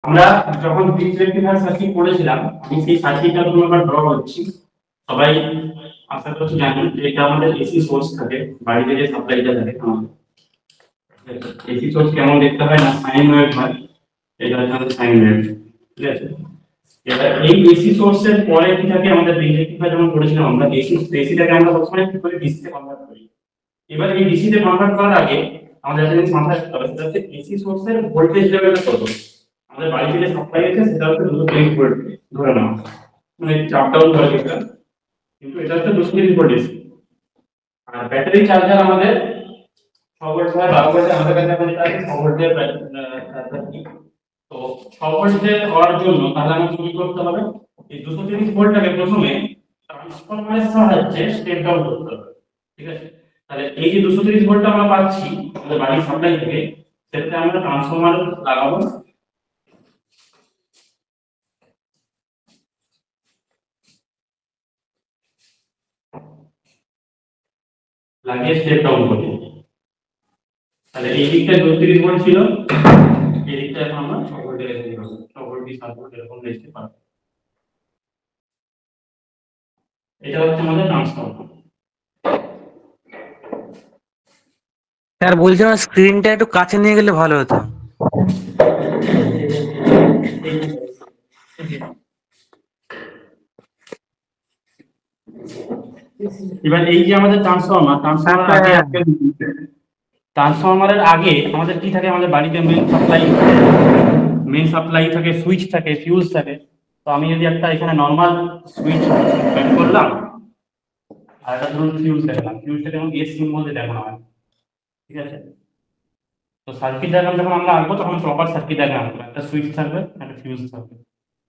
আমরা যখন bridge rectifier circuit পড়েছিলাম, আমি সেই সার্কিটটা তোমার ড্র করছি। সবাই আশা করছি জানেন যে এটা আমাদের এসি সোর্স থাকে, বাড়িতে যে সাপ্লাইটা থাকে আমাদের এসি সোর্স কেমন দেখতে হয় না, সাইন ওয়েভ হয়। এটা হচ্ছে আমাদের সাইন ওয়েভ, ঠিক আছে। এবার এই এসি সোর্সের পরে কি থাকে, আমাদের ব্রিজ রেকটিফায়ার যেমন পড়েছিলাম আমরা, এসিটাকে আমরা সবসময় কি করে ডিসি তে কনভার্ট করি। এবার এই ডিসি তে কনভার্ট করার আগে আমাদের একটা জিনিস মাথায় রাখতে হবে, সেটা হচ্ছে এসি সোর্সের ভোল্টেজ লেভেলটা কত। আমাদের বাড়িতে যে সাপ্লাই আছে সেটা হচ্ছে 230 ভোল্ট ধরে নাও, মানে আপ ডাউন করে দিতে, কিন্তু এটা হচ্ছে 230 ভোল্ট এসি। আর ব্যাটারি চার্জার আমাদের 6 ভোল্ট হয়, 12 ভোল্টে আমাদের কাছে এখন এটা আছে 6 ভোল্টের চার্জার কি। তো 6 ভোল্টে হওয়ার জন্য তাহলে আমাকে কি করতে হবে, এই 230 ভোল্টটাকে প্রথমে ট্রান্সফরমারের সাহায্যে স্টেপ ডাউন করতে হবে, ঠিক আছে। তাহলে এই যে 230 ভোল্ট আমরা পাচ্ছি আমাদের বাড়ির সাপ্লাই থেকে, সেটা আমরা ট্রান্সফরমার লাগাবো, লাগিয়ে স্টেপ ডাউন করি। তাহলে এই দিকটা 230 ভোল্ট ছিল, এই দিকটা এখন আমরা 6 ভোল্টে রেখে দিব, 6 ভোল্ট 7 ভোল্ট এরকম রেখে পাবো। এটা হচ্ছে আমাদের ট্রান্সফরমার। স্যার বলছিলাম স্ক্রিনটা একটু কাছে নিয়ে গেলে ভালো হতো। এবার এই যে আমাদের ট্রান্সফরমারের আগে আমাদের কি থাকে, আমাদের বাড়িতে মেইন সাপ্লাই থাকে, সুইচ থাকে, ফিউজ থাকে। তো আমি যদি একটা এখানে নরমাল সুইচ অন করলাম আর একটা ধরুন ফিউজ দেখালাম, ফিউজটা যেমন এস সিম্বল দিয়ে দেখানো হয়, ঠিক আছে। তো সার্কিট ডায়াগ্রাম যখন আমরা আঁকবো তখন প্রপার সার্কিট ডায়াগ্রাম আঁকবো, একটা সুইচ থাকবে, একটা ফিউজ থাকবে,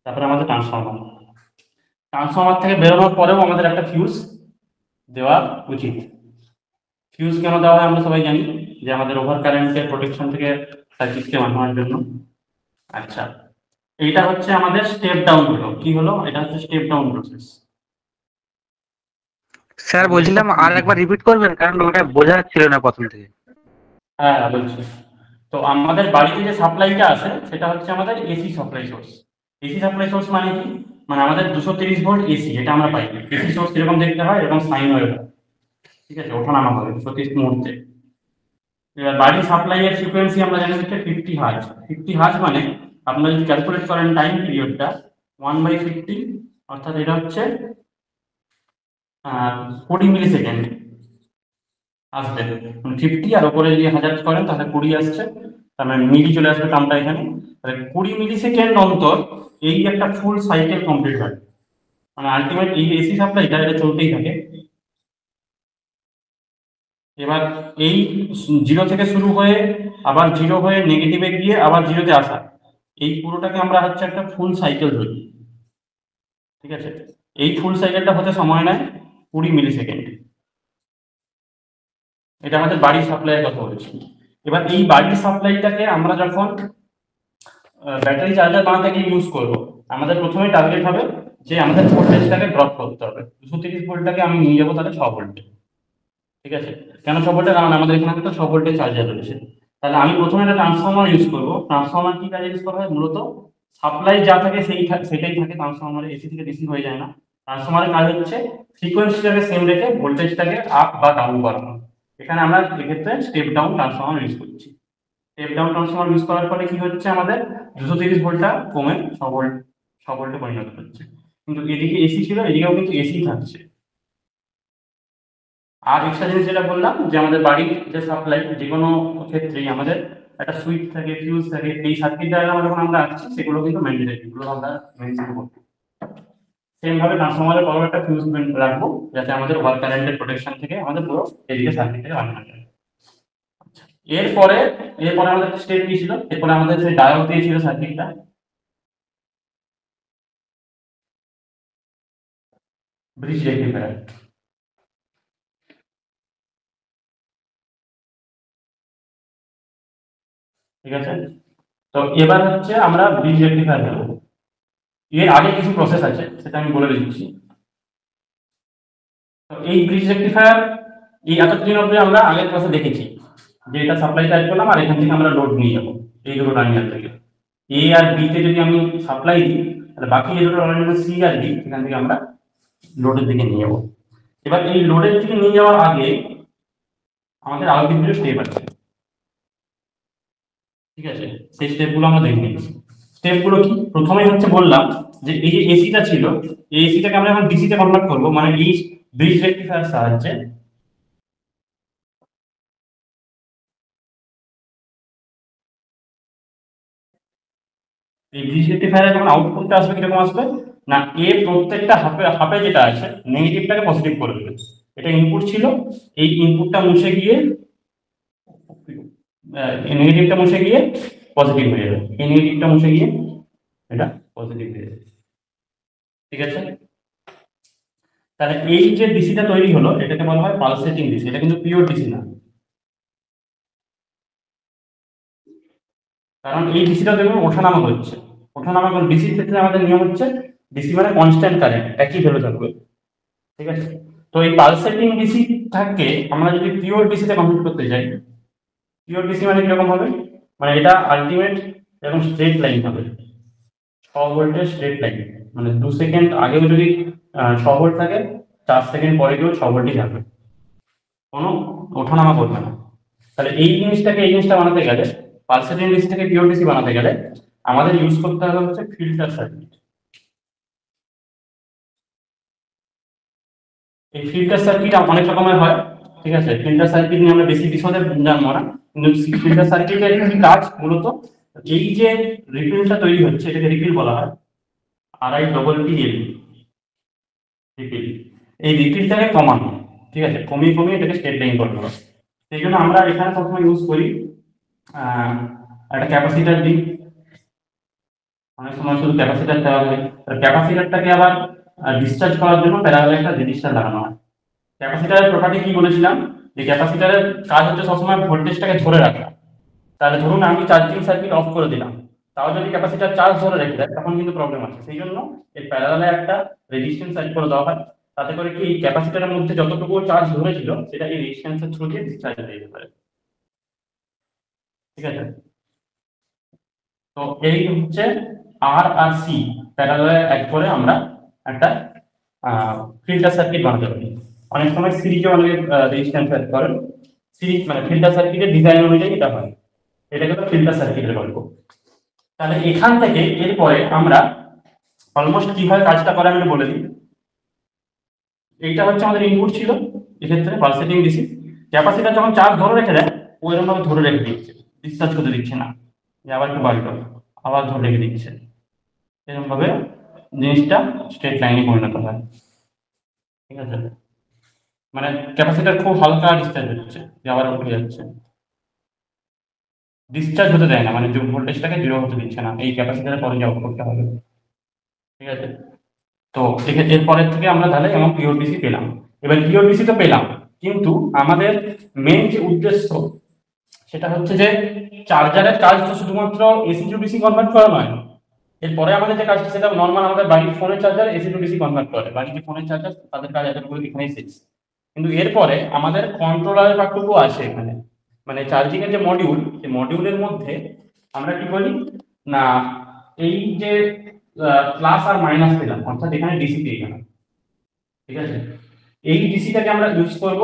তারপরে আমাদের ট্রান্সফরমার থেকে বেরোনোর পরেও আমাদের একটা ফিউজ দেওয়া উচিত। ফিউজ কেন দেওয়া হয় আমরা সবাই জানি, যে আমাদের ওভার কারেন্টের প্রোটেকশন থেকে সার্কিটকে বাঁচানোর জন্য। আচ্ছা, এইটা হচ্ছে আমাদের স্টেপ ডাউন হলো, কি হলো, এটা হচ্ছে স্টেপ ডাউন প্রসেস। স্যার বলছিলাম আর একবার রিপিট করবেন, কারণ ওটা বোঝা যাচ্ছিল না প্রথম থেকে। হ্যাঁ বলছি। তো আমাদের বাড়িতে যে সাপ্লাইটা আছে সেটা হচ্ছে আমাদের AC supply source. AC supply source মানে কি, মানে আমাদের 230 ভোল্ট এসি, এটা আমরা পাই। এসি সোর্স কিরকম দেখতে হয়, এরকম সাইন ওয়েভ, ঠিক আছে, ওঠানামা হবে 230 মুহূর্তে। এবার বাড়ির সাপ্লাই এর ফ্রিকোয়েন্সি আমরা জানি হচ্ছে 50 হার্জ। 50 হার্জ মানে আপনারা যদি ক্যালকুলেট করেন টাইম পিরিয়ডটা 1/50, অর্থাৎ এটা হচ্ছে 20 মিলি সেকেন্ড আসবে। 50 আর উপরে যদি 1000 করেন তাহলে 20 আসছে, তার মানে মিলি চলে আসবে টার্মটা এখানে। তাহলে 20 মিলি সেকেন্ড অন্তর এই একটা ফুল সাইকেল কমপ্লিট হয়, মানে আলটিমেট এই এসি সাপ্লাইটা এটা চলতেই থাকে। এবার এই 0 থেকে শুরু হয়ে আবার 0 হয়ে নেগেটিভে গিয়ে আবার 0-তে আসা, এই পুরোটাকে আমরা হচ্ছে একটা ফুল সাইকেল ধরি, ঠিক আছে। এই ফুল সাইকেলটা হতে সময় নেয় 20 মিলি সেকেন্ড। এটা আমাদের বাড়ির সাপ্লাইয়ের কথা বলছি। এবার এই বাড়ির সাপ্লাইটাকে আমরা যখন ব্যাটারি চার্জার বানাতে গিয়ে ইউজ করব, আমাদের প্রথমে টার্গেট হবে যে আমাদের ভোল্টেজটাকে ড্রপ করতে হবে। 230 ভোল্টটাকে আমি নিয়ে যাবো তাহলে 6 ভোল্টে, ঠিক আছে। কেন 6 ভোল্টে, কারণ আমাদের এখানে একটা 6 ভোল্টের চার্জার রয়েছে। তাহলে আমি প্রথমে একটা ট্রান্সফরমার ইউজ করবো। ট্রান্সফরমার কি কাজে ইউজ করা হয়, মূলত সাপ্লাই যা থাকে সেটাই থাকে ট্রান্সফরমারে, এসি থেকে ডিসি হয়ে যায় না। ট্রান্সফরমারের কাজ হচ্ছে ফ্রিকোয়েন্সিটাকে সেম রেখে ভোল্টেজটাকে আপ বা ডাউন করানো। এখানে আমরা এক্ষেত্রে স্টেপ ডাউন ট্রান্সফরমার ইউজ করছি। স্টেপ ডাউন ট্রান্সফরমার ইউজ করার ফলে কি হচ্ছে, আমাদের 230 ভোল্টটা কমে 6 ভোল্টে পরিণত হচ্ছে। কিন্তু এদিকে এসি ছিল, এদিকেও কিন্তু এসি থাকছে। আর একটা জিনিস যেটা বললাম, যে আমাদের বাড়ির যে সাপ্লাই যে কোনো ক্ষেত্রেই আমাদের একটা সুইচ থাকে, ফিউজ থাকে, এই সার্কিট ডায়াগ্রাম যখন আমরা আঁকছি সেগুলো কিন্তু ম্যান্ডেটরি, এগুলো আমরা মেনশন করব। সেম ভাবে ট্রান্সফরমারের বড় একটা ফিউজ রাখবো, যাতে আমাদের ওভার কারেন্টের প্রোটেকশন থেকে আমাদের পুরো এদিকে সার্কিটটাকে বাঁচানো যায়। এরপরে এরপরে আমাদের স্টেপ কি ছিল, এরপরে আমাদের যে ডায়োড দিয়েছিল সার্কিটটা, ব্রিজ রেকটিফায়ার, ঠিক আছে। তো এবার হচ্ছে আমরা ব্রিজ রেকটিফায়ার দেবো। এর আগে কিছু প্রসেস আছে, সেটা আমি বলে দিচ্ছি। তো এই ব্রিজ রেকটিফায়ার এই এতদিন অবধি আমরা আগের ক্লাসে দেখেছি যে এটা সাপ্লাই টাইপ করলাম আর এখান থেকে আমরা লোড নিয়ে যাবো এই দুটো টার্মিনাল থেকে। এ আর বি তে যদি আমি সাপ্লাই দিই, তাহলে বাকি যে দুটো অলরেডি সি আর ডি, এখান থেকে আমরা লোডের দিকে নিয়ে যাবো। এবার এই লোডের দিকে নিয়ে যাওয়ার আগে আমাদের আরো কিছু স্টেপ আছে, ঠিক আছে? সেই স্টেপগুলো আমরা দেখে নিচ্ছি। স্টেপগুলো কি? প্রথমেই হচ্ছে বললাম যে এই যে এসিটা ছিল, এই এসিটাকে আমরা এখন ডিসি তে কনভার্ট করবো, মানে এই ব্রিজ রেকটিফায়ার সাহায্যে। এই ব্রিজ রেকটিফায়ারে যখন আউটপুটটা আসবে কিরকম আসবে, না এ প্রত্যেকটা হাফে হাফে যেটা আছে নেগেটিভটাকে পজিটিভ করে দেবে। এটা ইনপুট ছিল, এই ইনপুটটা মুছে গিয়ে নেগেটিভটা মুছে গিয়ে পজিটিভ হয়ে যাবে, এই নেগেটিভটা মুছে গিয়ে এটা পজিটিভ হয়ে যাবে, ঠিক আছে? তাহলে এই যে ডিসিটা তৈরি হলো এটাকে বলা হয় পালসেটিং ডিসি, এটা কিন্তু পিওর ডিসি না, কারণ এই ডিসিটা দেখুন ওঠানামা করছে। ওঠানামা কোন ডিসির ক্ষেত্রে আমাদের নিয়ম হচ্ছে ডিসি মানে কনস্ট্যান্ট কারেন্ট, একই ভ্যালু থাকবে, ঠিক আছে? তো এই পালসেটিং ডিসি থাকে আমরা যদি পিওর ডিসিতে কনভার্ট করতে চাই, পিওর ডিসি মানে কিরকম হবে, মানে এটা আলটিমেট এরকম স্ট্রেট লাইন হবে, 6 ভোল্টের স্ট্রেট লাইন, মানে 2 সেকেন্ড আগেও যদি 6 ভোল্ট থাকে, 4 সেকেন্ড পরে গিয়েও 6 ভোল্টই থাকবে, কোনো ওঠানামা করবে না। তাহলে এই জিনিসটা বানাতে গেলে, পালসেটিং ডিসি থেকে পিওর ডিসি বানাতে গেলে আমাদের ইউজ করতে হবে হচ্ছে ফিল্টার সার্কিট। এই ফিল্টার সার্কিট অনেক রকমের হয়, ঠিক আছে? ফিল্টার সার্কিট নিয়ে আমরা বেশি বিশদে জানবো না, কিন্তু ফিল্টার সার্কিটের কি কাজ মূলত, এই যে রিপিলটা তৈরি হচ্ছে এটাকে রিপিল বলা হয়, RIPPL রিপিল। এই রিপিলটাকে কমানো, ঠিক আছে? কমিয়ে কমিয়ে এটাকে স্টেট লাইন করতে হবে। সেই জন্য আমরা এখানে সবসময় ইউজ করি একটা ক্যাপাসিটার দিই, অনেক সময় শুধু ক্যাপাসিটার দেওয়া হয়, ক্যাপাসিটারটাকে আবার ডিসচার্জ করার জন্য প্যারালাল একটা রেজিস্ট্যান্স লাগানো হয়। ক্যাপাসিটরের প্রপার্টি কি বলেছিলাম, যে ক্যাপাসিটরের কাজ হচ্ছে সবসময় ভোল্টেজটাকে ধরে রাখা। তাহলে ধরুন আমি চার্জিং সার্কিট অফ করে দিলাম, তাও যদি ক্যাপাসিটর চার্জ ধরে রেখে দেয় তখন কিন্তু প্রবলেম আছে। সেই জন্য এর প্যারালালে একটা রেজিস্ট্যান্স সেট করে দেওয়া হয়, তাতে করে কি এই ক্যাপাসিটরের মধ্যে যতটুকু চার্জ ধরেছিল সেটা এই রেজিস্ট্যান্সের থ্রু দিয়ে ডিসচার্জ হয়ে যেতে পারে, ঠিক আছে? তো এই হচ্ছে আর আর সি প্যারালালে অ্যাড করে আমরা একটা ফিল্টার সার্কিট বানাতে পারি। অনেক সময় সিরিজে অনেক রেজিস্ট্যান্স অ্যাড করে, সিরিজ মানে ফিল্টার সার্কিটের ডিজাইন অনুযায়ী এটা হয়, এটাকে তো ফিল্টার সার্কিটের গল্প। তাহলে এখান থেকে এরপরে আমরা অলমোস্ট কিভাবে কাজটা করে আমি বলে দিই। এইটা হচ্ছে আমাদের ইনপুট ছিল, এক্ষেত্রে পালসেটিং ডিসি। ক্যাপাসিটর যখন চার্জ ধরে রেখে দেয় ও এরকম ভাবে ধরে রেখে দিচ্ছে, ডিসচার্জ করতে দিচ্ছে না, যে আবার একটু বাড়িল, আবার ধরে রেখে দিচ্ছে, এরকম ভাবে জিনিসটা স্ট্রেট লাইনে পরিণত হয়, ঠিক আছে? মানে ক্যাপাসিটর খুব হালকা ডিসচার্জ হচ্ছে, যে আবার উঠে যাচ্ছে, ডিসচার্জ হতে দেয় না, মানে যে ভোল্টেজটাকে জিরো হতে দিচ্ছে না, এই ক্যাপাসিটরের পরে যে আউটপুটটা হবে, ঠিক আছে? তো এরপরের থেকে আমরা তাহলে এবং পিওর ডিসি পেলাম। এবার পিওর ডিসি তো পেলাম, কিন্তু আমাদের মেন যে উদ্দেশ্য সেটা হচ্ছে যে চার্জারের কাজ তো শুধুমাত্র এসি টু ডিসি কনভার্ট করা নয়, এরপরে আমাদের যে কাজটা সেটা নর্মাল আমাদের বাড়ির ফোনের charger AC two DC convert করে, বাড়ির যে ফোনের চার্জার তাদের কাজ এতটুকু এখানেই শেষ। কিন্তু এরপরে আমাদের কন্ট্রোলারের পার্টটুকু আছে এখানে, মানে চার্জিং এর যে মডিউল, সেই মডিউলের মধ্যে আমরা কি বলি না, এই যে প্লাস আর মাইনাস পেলাম, অর্থাৎ এখানে ডিসি পেয়ে গেলাম, ঠিক আছে? এই ডিসিটাকে আমরা ইউজ করব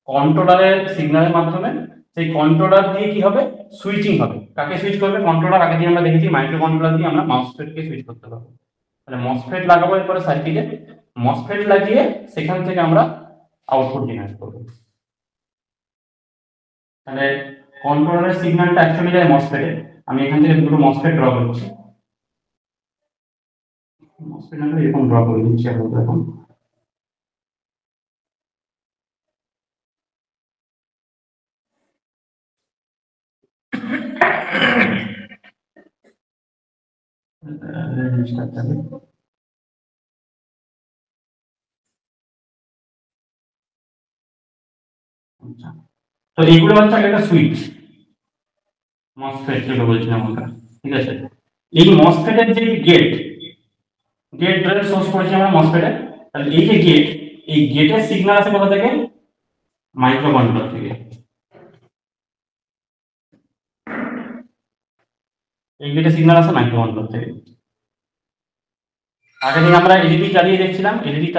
কন্ট্রোলারের সিগন্যালের মাধ্যমে। সেই কন্ট্রোলার দিয়ে কি হবে, সুইচিং হবে। কাকে সুইচ করবে? কন্ট্রোলার। আগে দিয়ে আমরা দেখেছি মাইক্রো কন্ট্রোলার দিয়ে আমরা মসফেটকে সুইচ করতে পারবো। তাহলে মসফেট লাগাবো এরপরে সার্কিটে, মসফেট লাগিয়ে সেখান থেকে আমরা আউটপুট জেনারেট করব। তাহলে কন্ট্রোলারের সিগন্যালটা অ্যাকচুয়ালি যায় মসফেটে। আমি এখান থেকে দুটো মসফেট ড্র করছি, মসফেট আমরা এরকম ড্র করে দিচ্ছি এখন। তো এইগুলো হচ্ছে একটা সুইচ, মসফেট যেটা বলছিলাম আমরা, ঠিক আছে? এই মসফেটের যে গেট, গেট ড্রাইভ সোর্স করেছি আমরা মসফেটে। তাহলে এই যে গেট, এই গেটের সিগন্যাল আছে কোথা থেকে? মাইক্রো কন্ট্রোলার থেকে। এই দুইটা সিগন্যাল আসে মাইক্রোকন্ট্রোলার থেকে। আগে থেকে আমরা এলইডি চালিয়ে দেখছিলাম, এলইডি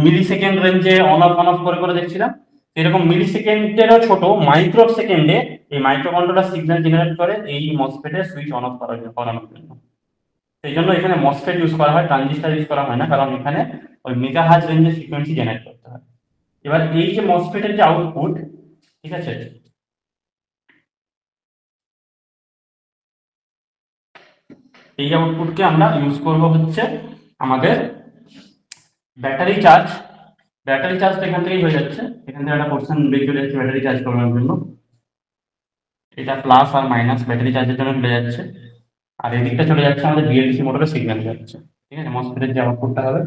মিলি সেকেন্ড রেঞ্জে অন অফ করে করে দেখছিলাম। এরকম মিলি সেকেন্ডেরও ছোট মাইক্রো সেকেন্ডে এই মাইক্রোকন্ট্রোলার সিগন্যাল জেনারেট করে এই মসফেটের সুইচ অন অফ করানোর জন্য। সেই জন্য এখানে মসফেট ইউজ করা হয়, ট্রানজিস্টার ইউজ করা হয় না, কারণ এখানে ওই মেগাহার্জ রেঞ্জের ফ্রিকোয়েন্সি জেনারেট করতে হয়। এবার এই যে মসফেটের যে আউটপুট, ঠিক আছে, এই আউটপুটকে আমরা ইউজ করব হচ্ছে আমাদের ব্যাটারি চার্জ। ব্যাটারি চার্জটা এখান থেকেই হয়ে যাচ্ছে, এখান থেকে একটা পোর্শন বের চলে যাচ্ছে ব্যাটারি চার্জ করানোর জন্য। এটা প্লাস আর মাইনাস ব্যাটারি চার্জের জন্য চলে যাচ্ছে, আর এদিকটা চলে যাচ্ছে আমাদের বিএলডিসি মোটরের সিগন্যাল যাচ্ছে। ঠিক আছে, মসফেটের যে আউটপুটটা হবে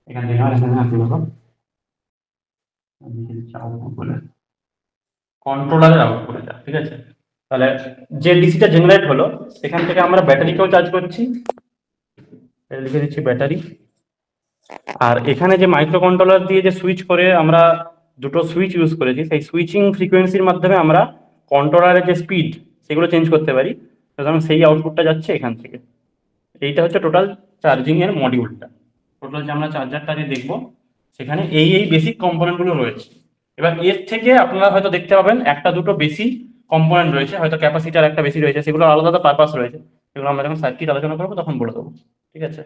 এখান থেকে আর এখানে আসবে হলো আউটপুট বলে কন্ট্রোলারের আউটপুট এটা। ঠিক আছে, তাহলে যে ডিসিটা জেনারেট হলো সেখান থেকে আমরা ব্যাটারিকেও চার্জ করছি, লিখে দিচ্ছি ব্যাটারি। আর এখানে যে মাইক্রো কন্ট্রোলার দিয়ে যে সুইচ করে আমরা দুটো সুইচ ইউজ করেছি, সেই সুইচিং ফ্রিকোয়েন্সির মাধ্যমে আমরা কন্ট্রোলারের যে স্পিড সেগুলো চেঞ্জ করতে পারি, সুতরাং সেই আউটপুটটা যাচ্ছে এখান থেকে। এইটা হচ্ছে টোটাল চার্জিং এর মডিউলটা। টোটাল যে আমরা চার্জারটা যে দেখবো সেখানে এই বেসিক কম্পোনেন্টগুলো রয়েছে। এবার এর থেকে আপনারা হয়তো দেখতে পাবেন একটা দুটো বেশি কম্পোনেন্ট রয়েছে, হয়তো ক্যাপাসিটার একটা বেশি রয়েছে, সেগুলো আলাদা আলাদা পারপাস রয়েছে, সেগুলো আমরা যখন সার্কিট আলোচনা করবো তখন বলে দেবো। ঠিক আছে,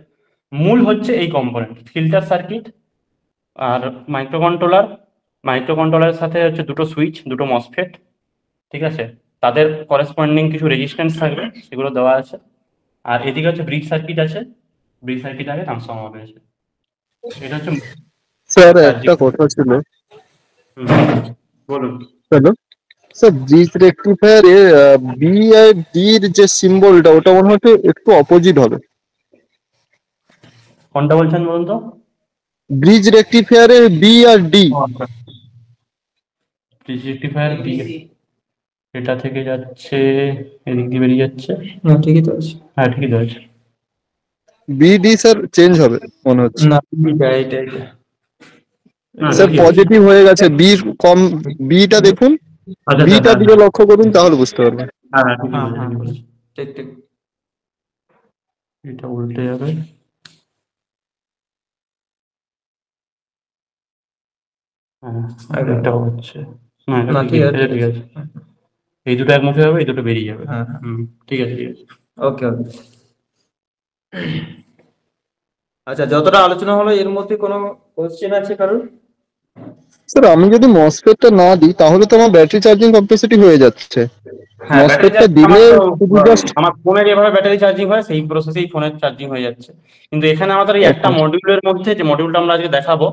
মূল হচ্ছে এই কম্পোনেন্ট ফিল্টার সার্কিট আর মাইক্রোকন্ট্রোলার। মাইক্রোকন্ট্রোলারের সাথে হচ্ছে দুটো সুইচ, দুটো মসফেট। ঠিক আছে, তাদের করেসপন্ডিং কিছু রেজিস্ট্যান্স থাকবে, সেগুলো দেওয়া আছে। আর এদিকে হচ্ছে ব্রিজ সার্কিট আছে, ব্রিজ সার্কিট আগে ট্রান্সফর্মার রয়েছে। এটা হচ্ছে স্যার একটা কথা ছিল। বলুন। হ্যালো স্যার, ব্রিজ রেকটিফায়ার এর বি আর ডি এর যে সিম্বলটা ওটা মনে হচ্ছে একটু অপোজিট হবে। কোনটা বলছেন বলুন তো? ব্রিজ রেকটিফায়ার এর বি আর ডি। ব্রিজ রেকটিফায়ার বি এটা থেকে যাচ্ছে, এদিক দিয়ে বেরিয়ে যাচ্ছে। না ঠিকই তো আছে। হ্যাঁ ঠিকই তো আছে। বি ডি স্যার চেঞ্জ হবে মনে হচ্ছে। না এটা স্যার পজিটিভ হয়ে গেছে, বি কম, বিটা দেখুন, আচ্ছা বিটা আচ্ছা, দিকে লক্ষ্য করুন তাহলে বুঝতে পারবেন। হ্যাঁ হ্যাঁ ঠিকই বলেছেন। ঠিক ঠিক। এটা উল্টে যাবে। হ্যাঁ এটা হচ্ছে না, এটা না ঠিক ঠিক আছে, আছে ঠিক আছে। এই দুটো একমুখী হবে, এই দুটো বেরিয়ে যাবে। হ্যাঁ ঠিক আছে ঠিক আছে। ওকে ওকে। আচ্ছা, যতটা আলোচনা হলো এর মধ্যে কোনো কোশ্চেন আছে কারোর? স্যার আমি যদি মসফেটটা না দিই তাহলে তো আমার ব্যাটারি চার্জিং ক্যাপাসিটি হয়ে যাচ্ছে। হ্যাঁ মসফেটটা দিলে শুধু জাস্ট আমার ফোনের যেভাবে ব্যাটারি চার্জিং হয় সেই প্রসেসেই ফোনের চার্জিং হয়ে যাচ্ছে, কিন্তু এখানে আমাদের এই একটা মডিউলের মধ্যে, যে মডিউলটা আমরা আজকে দেখাবো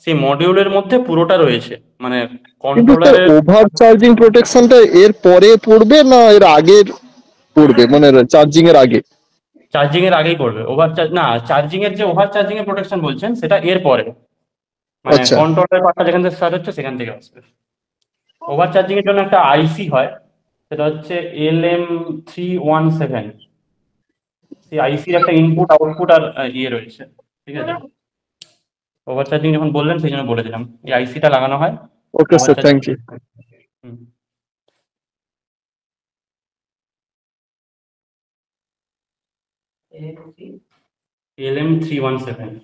সেই মডিউলের মধ্যে পুরোটা রয়েছে, মানে কিন্তু স্যার কন্ট্রোলারের। ওভার চার্জিং প্রোটেকশনটা এর পরে পড়বে না এর আগে পড়বে, মানে চার্জিং এর আগে? চার্জিং এর আগেই পড়বে। ওভার চার্জ না, চার্জিং এর যে ওভার চার্জিং এর প্রোটেকশন বলছেন সেটা এর পরে, মানে আচ্ছা কন্ট্রোলারের পার্টটা যেখান থেকে স্টার্ট হচ্ছে সেখান থেকে আসবে। ওভার চার্জিং এর জন্য একটা আইসি হয়, সেটা হচ্ছে LM317। সেই আইসির একটা ইনপুট আউটপুট আর ইয়ে রয়েছে। ঠিক আছে, ওভার চার্জিং যখন বললেন সেই জন্য বলে দিলাম, এই আইসিটা লাগানো হয় okay over sir, charging. Thank you. LM317।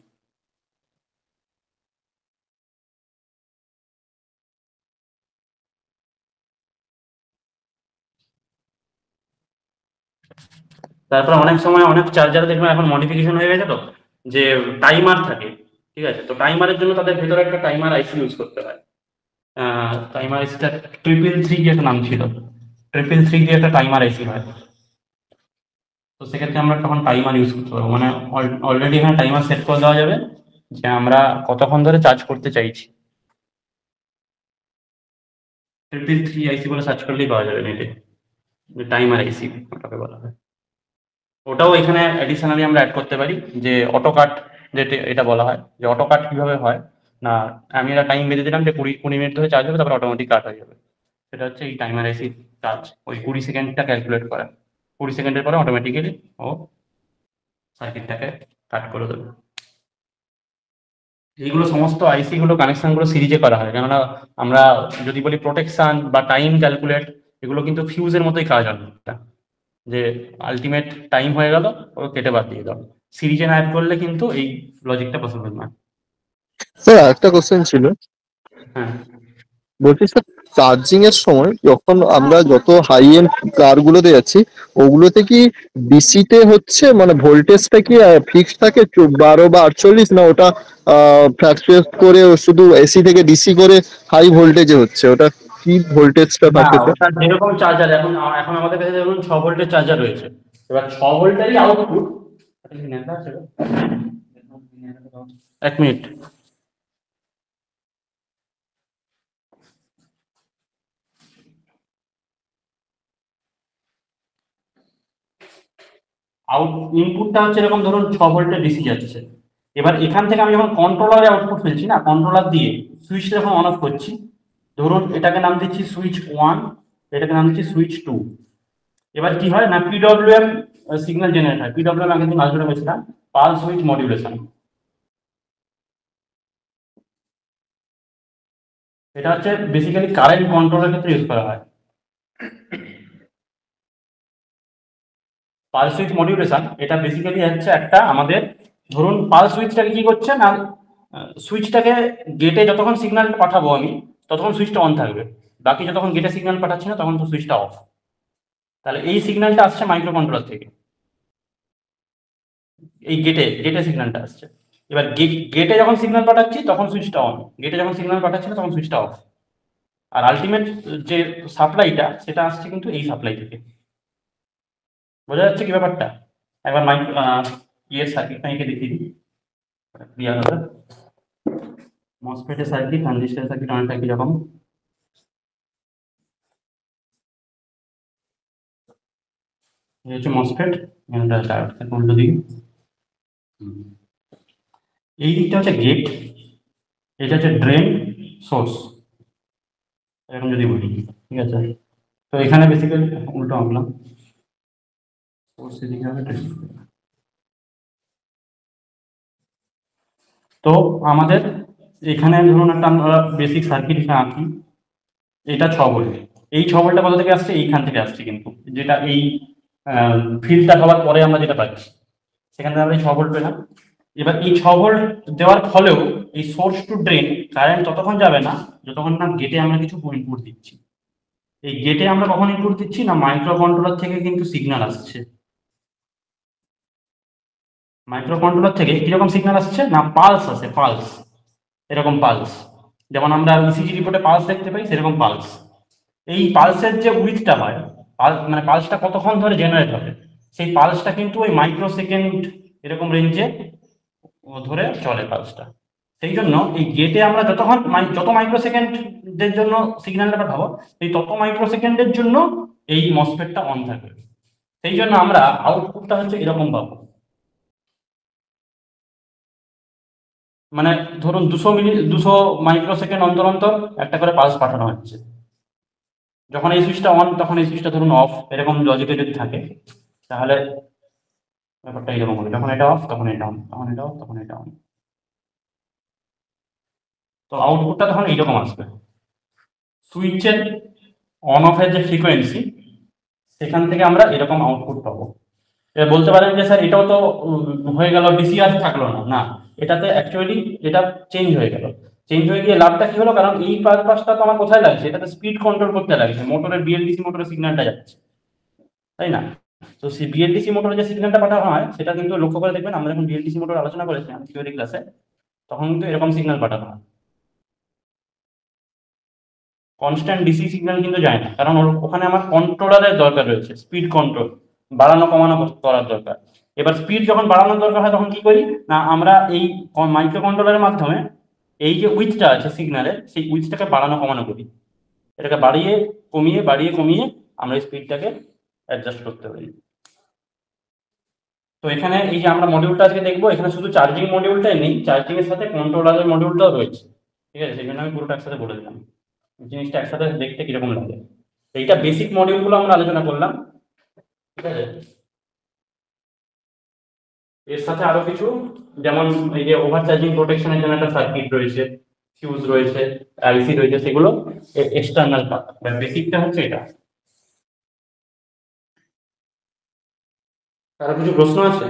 তারপর অনেক সময় অনেক চার্জার দেখবেন এখন মডিফিকেশন হয়ে গেছে, তো যে টাইমার থাকে। ঠিক আছে, তো টাইমারের জন্য তাদের ভেতরে একটা টাইমার আইসি ইউজ করতে হয়। টাইমার আইসিটা 333 কি একটা নাম ছিল, 333 দিয়ে একটা টাইমার আইসি হয়। তো সেক্ষেত্রে আমরা তখন টাইমার ইউজ করতে পারবো, মানে অলরেডি এখানে টাইমার সেট করে দেওয়া যাবে যে আমরা কতক্ষণ ধরে চার্জ করতে চাইছি। 333 আইসি বলে সার্চ করলেই পাওয়া যাবে নেটে, টাইমার আইসি ওটাকে বলা হয়। ওটাও এখানে অ্যাডিশনালি আমরা অ্যাড করতে পারি, যে অটো কাট, যেটা এটা বলা হয় যে অটো কাট কিভাবে হয় না, আমি একটা টাইম বেঁধে দিলাম যে 20 মিনিট ধরে চার্জ হবে, তারপর অটোমেটিক কাট হয়ে যাবে। সেটা হচ্ছে এই টাইমার আইসি চার্জ, ওই 20 সেকেন্ডটা ক্যালকুলেট করা, 20 সেকেন্ডের পরে অটোমেটিক্যালি ও সার্কিটটাকে কাট করে দেবে। এইগুলো সমস্ত আইসি গুলো কানেকশন গুলো সিরিজে করা হয়, কেননা আমরা যদি বলি প্রোটেকশন বা টাইম ক্যালকুলেট, এগুলো কিন্তু ফিউজের মতোই কাজ অনেকটা। যে আলটিমেট টাইম হয়ে গেল, ও কেটে বাদ দিয়ে দাও। সিরিজে না অ্যাড করলে কিন্তু এই লজিকটা পসিবল নয়। স্যার একটা কোশ্চেন ছিল, হ্যাঁ, বলছি স্যার চার্জিং এর সময় যখন আমরা যত হাই এন্ড কার গুলোতে যাচ্ছি ওগুলোতে কি ডিসি তে হচ্ছে, মানে ভোল্টেজটা কি ফিক্সড থাকে 12 বা 48, না ওটা ফ্ল্যাকচুয়েট করে শুধু এসি থেকে ডিসি করে হাই ভোল্টেজে হচ্ছে, ওটা কি ভোল্টেজটা না থাকে স্যার? ওটা যেরকম চার্জার এখন এখন আমাদের কাছে ধরুন 6 ভোল্টের চার্জার রয়েছে, এবার 6 ভোল্টেরই আউটপুট। 1 মিনিট। ইনপুটটা হচ্ছে এরকম ধরুন 6 ভোল্টের ডিসি যাচ্ছে। এবার এখান থেকে আমি যখন কন্ট্রোলারে আউটপুট ফেলছি না, কন্ট্রোলার দিয়ে সুইচটা যখন অন অফ করছি, ধরুন এটাকে নাম দিচ্ছি সুইচ 1, এটাকে নাম দিচ্ছি সুইচ 2। এবার কি হয় না, পিডব্লিউএম সিগন্যাল জেনারেট হয়। পিডব্লিউএম আগের দিন আলোচনা করেছিলাম, পালস উইথ মডিউলেশন। এটা হচ্ছে বেসিক্যালি কারেন্ট কন্ট্রোলের ক্ষেত্রে ইউজ করা হয়। পালস উইথ মডিউলেশন এটা বেসিক্যালি হচ্ছে একটা আমাদের, ধরুন পালস সুইচটাকে কি করছে না, সুইচটাকে গেটে যতক্ষণ সিগন্যালটা পাঠাবো আমি ততক্ষণ সুইচটা অন থাকবে, বাকি যতক্ষণ গেটে সিগন্যাল পাঠাচ্ছি না তখন তো সুইচটা অফ। তাহলে এই সিগন্যালটা আসছে মাইক্রো কন্ট্রোলার থেকে, এই গেটে সিগন্যালটা আসছে। এবার গেটে যখন সিগন্যাল পাঠাচ্ছি তখন সুইচটা অন, গেটে যখন সিগন্যাল পাঠাচ্ছি না তখন সুইচটা অফ। আর আলটিমেট যে সাপ্লাইটা সেটা আসছে কিন্তু এই সাপ্লাই থেকে। বোঝা যাচ্ছে কি ব্যাপারটা? একবার ইয়ের সার্কিটটা এঁকে দেখিয়ে দিই, ক্লিয়ার হবে। মসফেটের সার্কিট, ট্রানজিস্টর সার্কিট অনেকটা একই রকম। এই হচ্ছে মসফেট, উল্টো দিকে। এই দিকটা হচ্ছে গেট, এটা হচ্ছে ড্রেন সোর্স, এরকম যদি বলি, ঠিক আছে। তো এখানে বেসিক্যালি উল্টো আঁকলাম, সোর্স এদিকে হবে, ড্রেন। তো আমাদের এখানে ধরুন একটা আমরা বেসিক সার্কিট আঁকি, এটা 6 ভোল্ট। এই 6 ভোল্টটা কোথা থেকে আসছে? এইখান থেকে আসছে, কিন্তু যেটা এই ফিল্ডটা হওয়ার পরে আমরা যেটা পাচ্ছি সেখান থেকে আমরা এই 6 ভোল্ট পেলাম। এবার এই 6 ভোল্ট দেওয়ার ফলেও এই সোর্স টু ড্রেন কারেন্ট ততক্ষণ যাবে না যতক্ষণ না গেটে আমরা কিছু ইনপুট দিচ্ছি। এই গেটে আমরা কখন ইনপুট দিচ্ছি না, মাইক্রো কন্ট্রোলার থেকে কিন্তু সিগন্যাল আসছে। মাইক্রো কন্ট্রোলার থেকে কিরকম সিগন্যাল আসছে না, পালস আসে, পালস, এরকম পালস, যেমন আমরা ইসিজি রিপোর্টে পালস দেখতে পাই সেরকম পালস। এই পালসের যে উইথটা হয়, মানে পালসটা কতক্ষণ ধরে জেনারেট হবে, সেই পালসটা কিন্তু ওই মাইক্রো সেকেন্ড এরকম রেঞ্জে ধরে চলে পালসটা। সেই জন্য এই গেটে আমরা যতক্ষণ যত মাইক্রো সেকেন্ডের জন্য সিগন্যালটা পাঠাবো, এই তত মাইক্রো সেকেন্ডের জন্য এই মসফেটটা অন থাকবে। সেই জন্য আমরা আউটপুটটা হচ্ছে এরকম পাবো, মানে ধরুন 200 মাইক্রো সেকেন্ড অন্তর অন্তর একটা করে পালস পাঠানো হচ্ছে। যখন এই সুইচটা অন তখন এই সুইচটা ধরুন অফ, এরকম লজিকে যদি থাকে তাহলে ব্যাপারটা এরকম হবে, যখন এটা অফ তখন এটা অন, তখন এটা অফ তখন এটা অন। তো আউটপুটটা তখন এইরকম আসবে। সুইচের অন অফের যে ফ্রিকোয়েন্সি সেখান থেকে আমরা এরকম আউটপুট পাবো। এবার বলতে পারেন যে স্যার এটাও তো হয়ে গেল, ডিসি আর থাকলো না, না, এটাতে অ্যাকচুয়ালি এটা চেঞ্জ হয়ে গেল। চেঞ্জ হয়ে গিয়ে লাভটা কি হলো, কারণ এই পারপাসটা তো আমার কোথায় লাগছে, এটাতে স্পিড কন্ট্রোল করতে লাগছে, মোটরের বিএলডিসি মোটরের সিগন্যালটা যাচ্ছে, তাই না? তো সেই বিএলডিসি মোটরে যে সিগন্যালটা পাঠানো হয় সেটা কিন্তু লক্ষ্য করে দেখবেন, আমরা যখন বিএলডিসি মোটর আলোচনা করেছিলাম থিওরি ক্লাসে, তখন কিন্তু এরকম সিগন্যাল পাঠানো হয়। কনস্ট্যান্ট ডিসি সিগন্যাল কিন্তু যায় না, কারণ ওখানে আমার কন্ট্রোলারের দরকার রয়েছে, স্পিড কন্ট্রোল বাড়ানো কমানো করার দরকার। এবার স্পিড যখন বাড়ানোর দরকার হয় তখন কি করি না, আমরা এই মাইক্রো কন্ট্রোলারের মাধ্যমে এই যে উইথটা আছে সিগন্যালের, সেই উইথটাকে বাড়ানো কমানো করি, এটাকে বাড়িয়ে কমিয়ে আমরা স্পিডটাকে অ্যাডজাস্ট করতে পারি। তো এখানে এই যে আমরা মডিউলটা আজকে দেখবো, এখানে শুধু চার্জিং মডিউলটাই নেই, চার্জিং এর সাথে কন্ট্রোলারের মডিউলটাও রয়েছে, ঠিক আছে? সেই জন্য আমি পুরোটা একসাথে বলে দিলাম, জিনিসটা একসাথে দেখতে কিরকম লাগে। এইটা বেসিক মডিউলগুলো আমরা আলোচনা করলাম, ঠিক আছে? এর সাথে আরো কিছু, যেমন এই যে ওভার চার্জিং প্রোটেকশনের জন্য একটা সার্কিট রয়েছে, ফিউজ রয়েছে, আইসি রয়েছে, সেগুলো এক্সটার্নাল পার্ট। বেসিকটা হচ্ছে এটা। কারো কিছু প্রশ্ন আছে?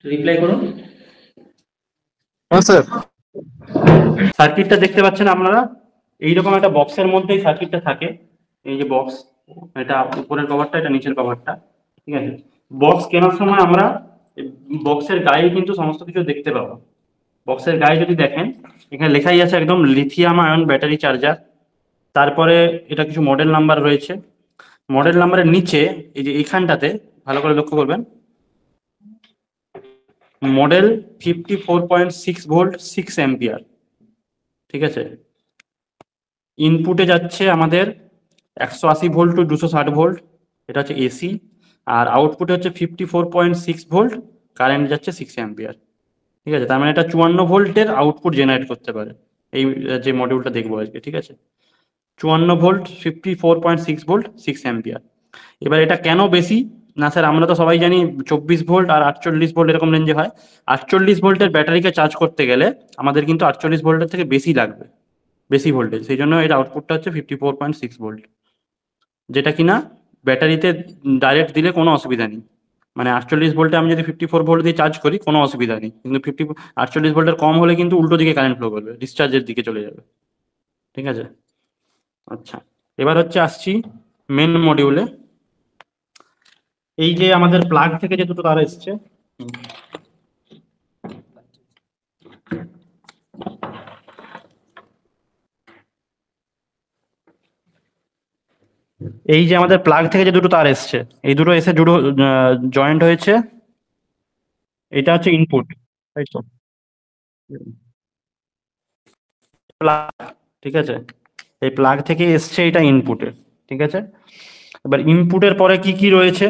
রিপ্লাই করুন। হ্যাঁ স্যার। সার্কিটটা দেখতে পাচ্ছেন আপনারা, এইরকম একটা বক্সের মধ্যেই সার্কিটটা থাকে। এই যে বক্স, এটা উপরের কভারটা, এটা নিচের কভারটা, ঠিক আছে। বক্স কেনার সময় আমরা বক্সের গায়ে কিন্তু সমস্ত কিছু দেখতে পাবো। বক্সের গায়ে যদি দেখেন, এখানে লেখাই আছে একদম লিথিয়াম আয়ন ব্যাটারি চার্জার। তারপরে এটা কিছু মডেল নাম্বার রয়েছে। মডেল নাম্বারের নিচে এই যে এইখানটাতে ভালো করে লক্ষ্য করবেন, মডেল 54.6 ভোল্ট 6 অ্যাম্পিয়ার, ঠিক আছে। ইনপুটে যাচ্ছে আমাদের 180 ভোল্ট টু 260 ভোল্ট, এটা হচ্ছে এসি। আর আউটপুটে হচ্ছে 54.6 ভোল্ট, কারেন্ট যাচ্ছে 6 অ্যাম্পিয়ার, ঠিক আছে। তার মানে এটা 54 ভোল্টের আউটপুট জেনারেট করতে পারে এই যে মডিউলটা দেখবো আজকে, ঠিক আছে। 54 ভোল্ট, 54.6 ভোল্ট, 6 অ্যাম্পিয়ার। এবার এটা কেন বেশি না স্যার, আমরা তো সবাই জানি 24 ভোল্ট আর 48 ভোল্ট এরকম রেঞ্জে হয়। 48 ভোল্টের ব্যাটারিকে চার্জ করতে গেলে আমাদের কিন্তু 48 ভোল্টের থেকে বেশি লাগবে, বেশি ভোল্টেজ। সেই জন্য এর আউটপুটটা হচ্ছে 54.6 ভোল্ট, যেটা কিনা ব্যাটারিতে ডাইরেক্ট দিলে কোনো অসুবিধা নেই। মানে 48 ভোল্টে আমি যদি 54 ভোল্ট দিয়ে চার্জ করি কোনো অসুবিধা নেই, কিন্তু 48 ভোল্টের কম হলে কিন্তু উল্টো দিকে কারেন্ট ফ্লো করবে, ডিসচার্জের দিকে চলে যাবে, ঠিক আছে। আচ্ছা, এবার হচ্ছে আসছি মেন মডিউলে। এই যে আমাদের প্লাগ থেকে যে দুটো তার এসছে, এই যে আমাদের প্লাগ থেকে যে দুটো তার এসছে, এই দুটো এসে দুটো জয়েন্ট হয়েছে। এটা হচ্ছে ইনপুট, তাই তো, প্লাগ, ঠিক আছে। এই প্লাগ থেকে এসছে এটা ইনপুটে, ঠিক আছে। এবার ইনপুটের পরে কি কি রয়েছে